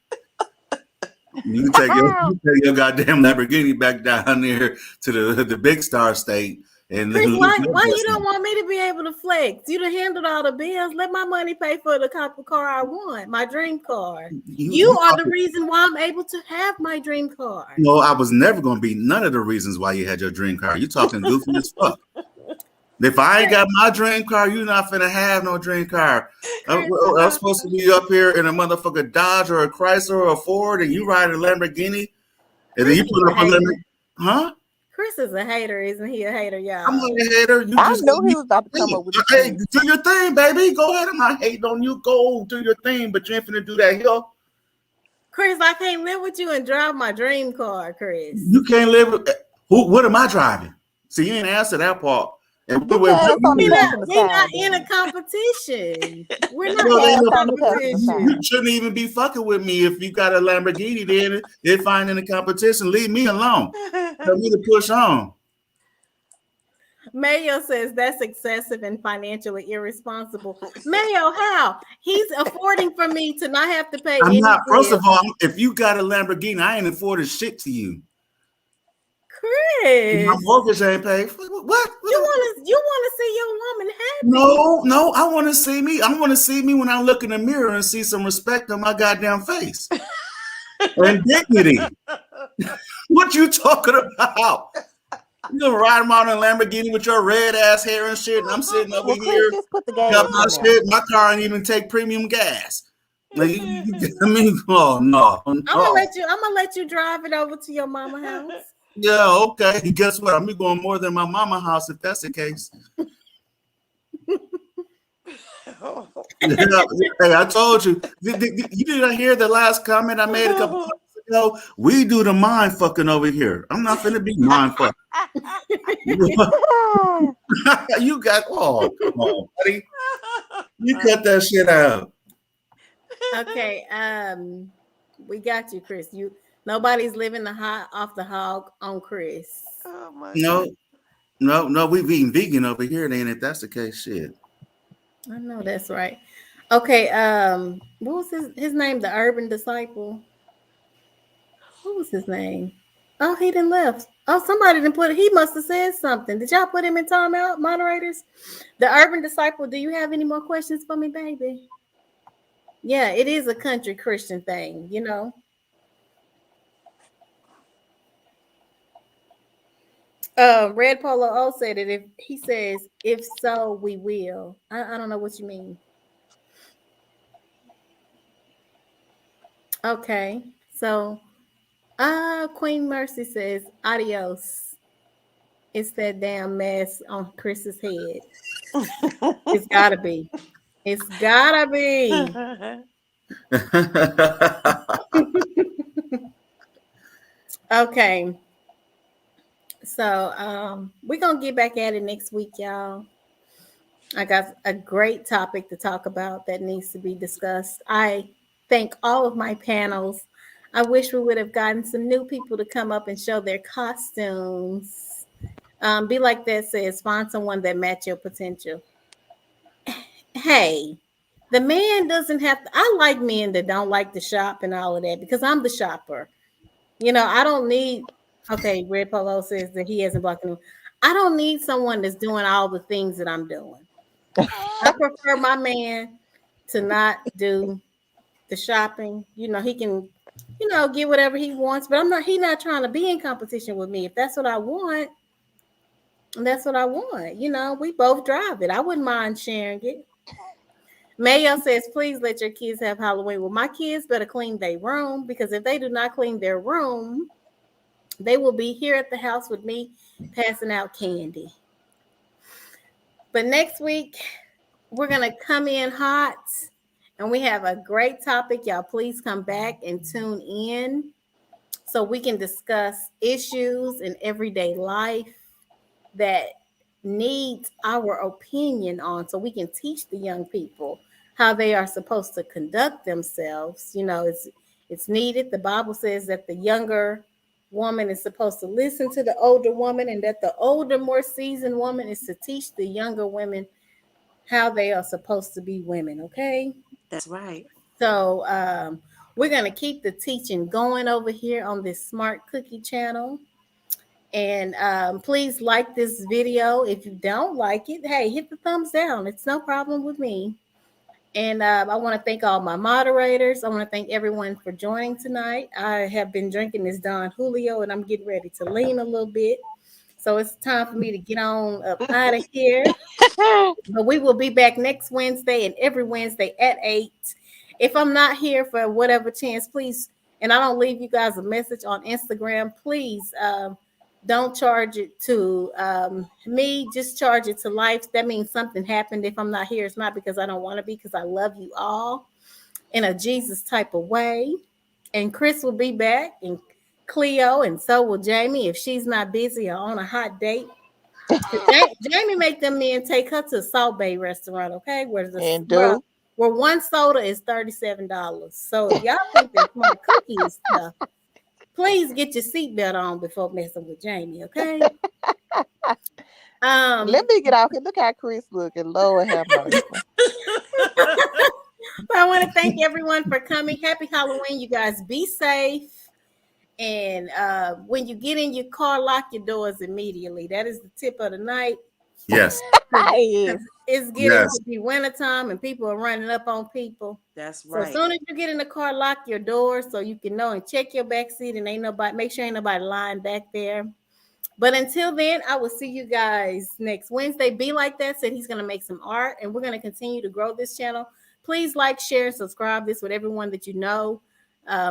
You take your goddamn Lamborghini back down there to the big star state. And Chris, why you don't want me to be able to flex? You done handled all the bills. Let my money pay for the type of car I want, my dream car. You are the reason why I'm able to have my dream car. No, I was never going to be none of the reasons why you had your dream car. You talking goofy as fuck. If I ain't got my dream car, you're not finna have no dream car. I'm supposed to be up here in a motherfucker Dodge or a Chrysler or a Ford, and you ride a Lamborghini, and then you put up a Lamborghini, huh? Chris is a hater, isn't he? A hater, y'all. I'm not a hater. I knew he was about to come up with it. Hey, do your thing, baby. Go ahead. I'm not hating on you. Go do your thing, but you ain't finna do that here. Chris, I can't live with you and drive my dream car, Chris. You can't live with who? What am I driving? See, you ain't answer that part. And we're not in a competition. We're not in a competition. You shouldn't even be fucking with me if you got a Lamborghini. Then they're fine in the competition. Leave me alone. Tell me to push on. Mayo says that's excessive and financially irresponsible. Mayo, how? He's affording for me to not have to pay. I'm not. First of all, if you got a Lamborghini, I ain't affording shit to you. Chris, my mortgage ain't paid. What? You want to see your woman happy? No. I want to see me. I want to see me when I look in the mirror and see some respect on my goddamn face and dignity. What you talking about? You gonna ride around in a Lamborghini with your red ass hair and shit, and I'm sitting over here. Just put the gas got my shit. My car ain't even take premium gas. Like, I mean, oh no. I'm gonna let you drive it over to your mama house. Yeah, okay. Guess what? I'm going more than my mama house if that's the case. Hey, I told you. You didn't hear the last comment I made a couple of months ago? We do the mind fucking over here. I'm not finna be mind fucked. You got come on, buddy. You cut that shit out. Okay, we got you, Chris. Nobody's living off the hog on Chris. Oh my No, we eating vegan over here, then if that's the case, shit. I know that's right. Okay, what was his name? The Urban Disciple. What was his name? Oh, he didn't left. Oh, somebody didn't put it. He must have said something. Did y'all put him in timeout, moderators? The Urban Disciple. Do you have any more questions for me, baby? Yeah, it is a country Christian thing, you know. Red Polo O said it. If he says, if so, we will. I don't know what you mean. Okay, so Queen Mercy says, adios. It's that damn mess on Chris's head. It's gotta be. It's gotta be. Okay. So we're gonna get back at it next week, y'all. I got a great topic to talk about that needs to be discussed. I thank all of my panels. I wish we would have gotten some new people to come up and show their costumes. Be like that says, find someone that match your potential. Hey, the man doesn't have to. I like men that don't like to shop and all of that because I'm the shopper. You know, I don't need. Okay, Red Polo says that he hasn't blocked me. I don't need someone that's doing all the things that I'm doing. I prefer my man to not do the shopping. You know, he can, get whatever he wants, but I'm not. He's not trying to be in competition with me. If that's what I want, that's what I want. You know, we both drive it. I wouldn't mind sharing it. Mayo says, please let your kids have Halloween. Well, my kids better clean their room because if they do not clean their room, they will be here at the house with me passing out candy. But next week, we're going to come in hot and we have a great topic. Y'all, please come back and tune in so we can discuss issues in everyday life that needs our opinion on so we can teach the young people how they are supposed to conduct themselves. You know, it's needed. The Bible says that the younger woman is supposed to listen to the older woman and that the older, more seasoned woman is to teach the younger women how they are supposed to be women. Okay. That's right. So we're going to keep the teaching going over here on this Smart Cookie channel. And please like this video. If you don't like it, hey, hit the thumbs down. It's no problem with me. And I want to thank all my moderators. I want to thank everyone for joining tonight. I have been drinking this Don Julio and I'm getting ready to lean a little bit. So it's time for me to get on up out of here. But we will be back next Wednesday and every Wednesday at 8. If I'm not here for whatever chance, please, and I don't leave you guys a message on Instagram, please don't charge it to me. Just charge it to life. That means something happened if I'm not here. It's not because I don't want to be, because I love you all in a Jesus type of way. And Chris will be back, and Cleo, and so will Jamie if she's not busy or on a hot date. Jamie make them men take her to Salt Bay restaurant, okay? Where one soda is $37. So if y'all think that Smart Cookie is tough, please get your seatbelt on before messing with Jamie, okay? Let me get off here. Look how Chris looking. Lord have mercy. I want to thank everyone for coming. Happy Halloween, you guys. Be safe. And when you get in your car, lock your doors immediately. That is the tip of the night. Yes. It's getting to be wintertime and people are running up on people. That's right. So as soon as you get in the car, lock your doors so you can know and check your back seat and make sure ain't nobody lying back there. But until then, I will see you guys next Wednesday. Be Like That said he's going to make some art and we're going to continue to grow this channel. Please like, share, and subscribe this with everyone that you know.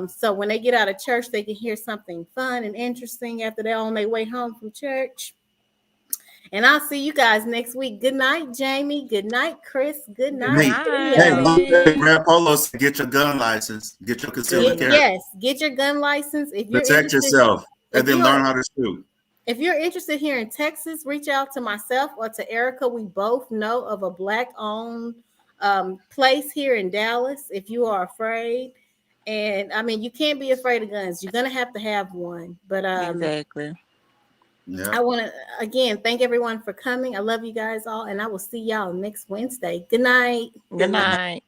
So when they get out of church, they can hear something fun and interesting after they're on their way home from church. And I'll see you guys next week. Good night, Jamie. Good night, Chris. Good night. Hey, one thing, Red Polo said, get your gun license. Get your concealed carry. Yes, get your gun license. If you're protect yourself and then learn how to shoot. If you're interested here in Texas, reach out to myself or to Erica. We both know of a Black-owned place here in Dallas if you are afraid. And I mean, you can't be afraid of guns. You're going to have one. But exactly. Yeah. I want to, again, thank everyone for coming. I love you guys all. And I will see y'all next Wednesday. Good night. Good night.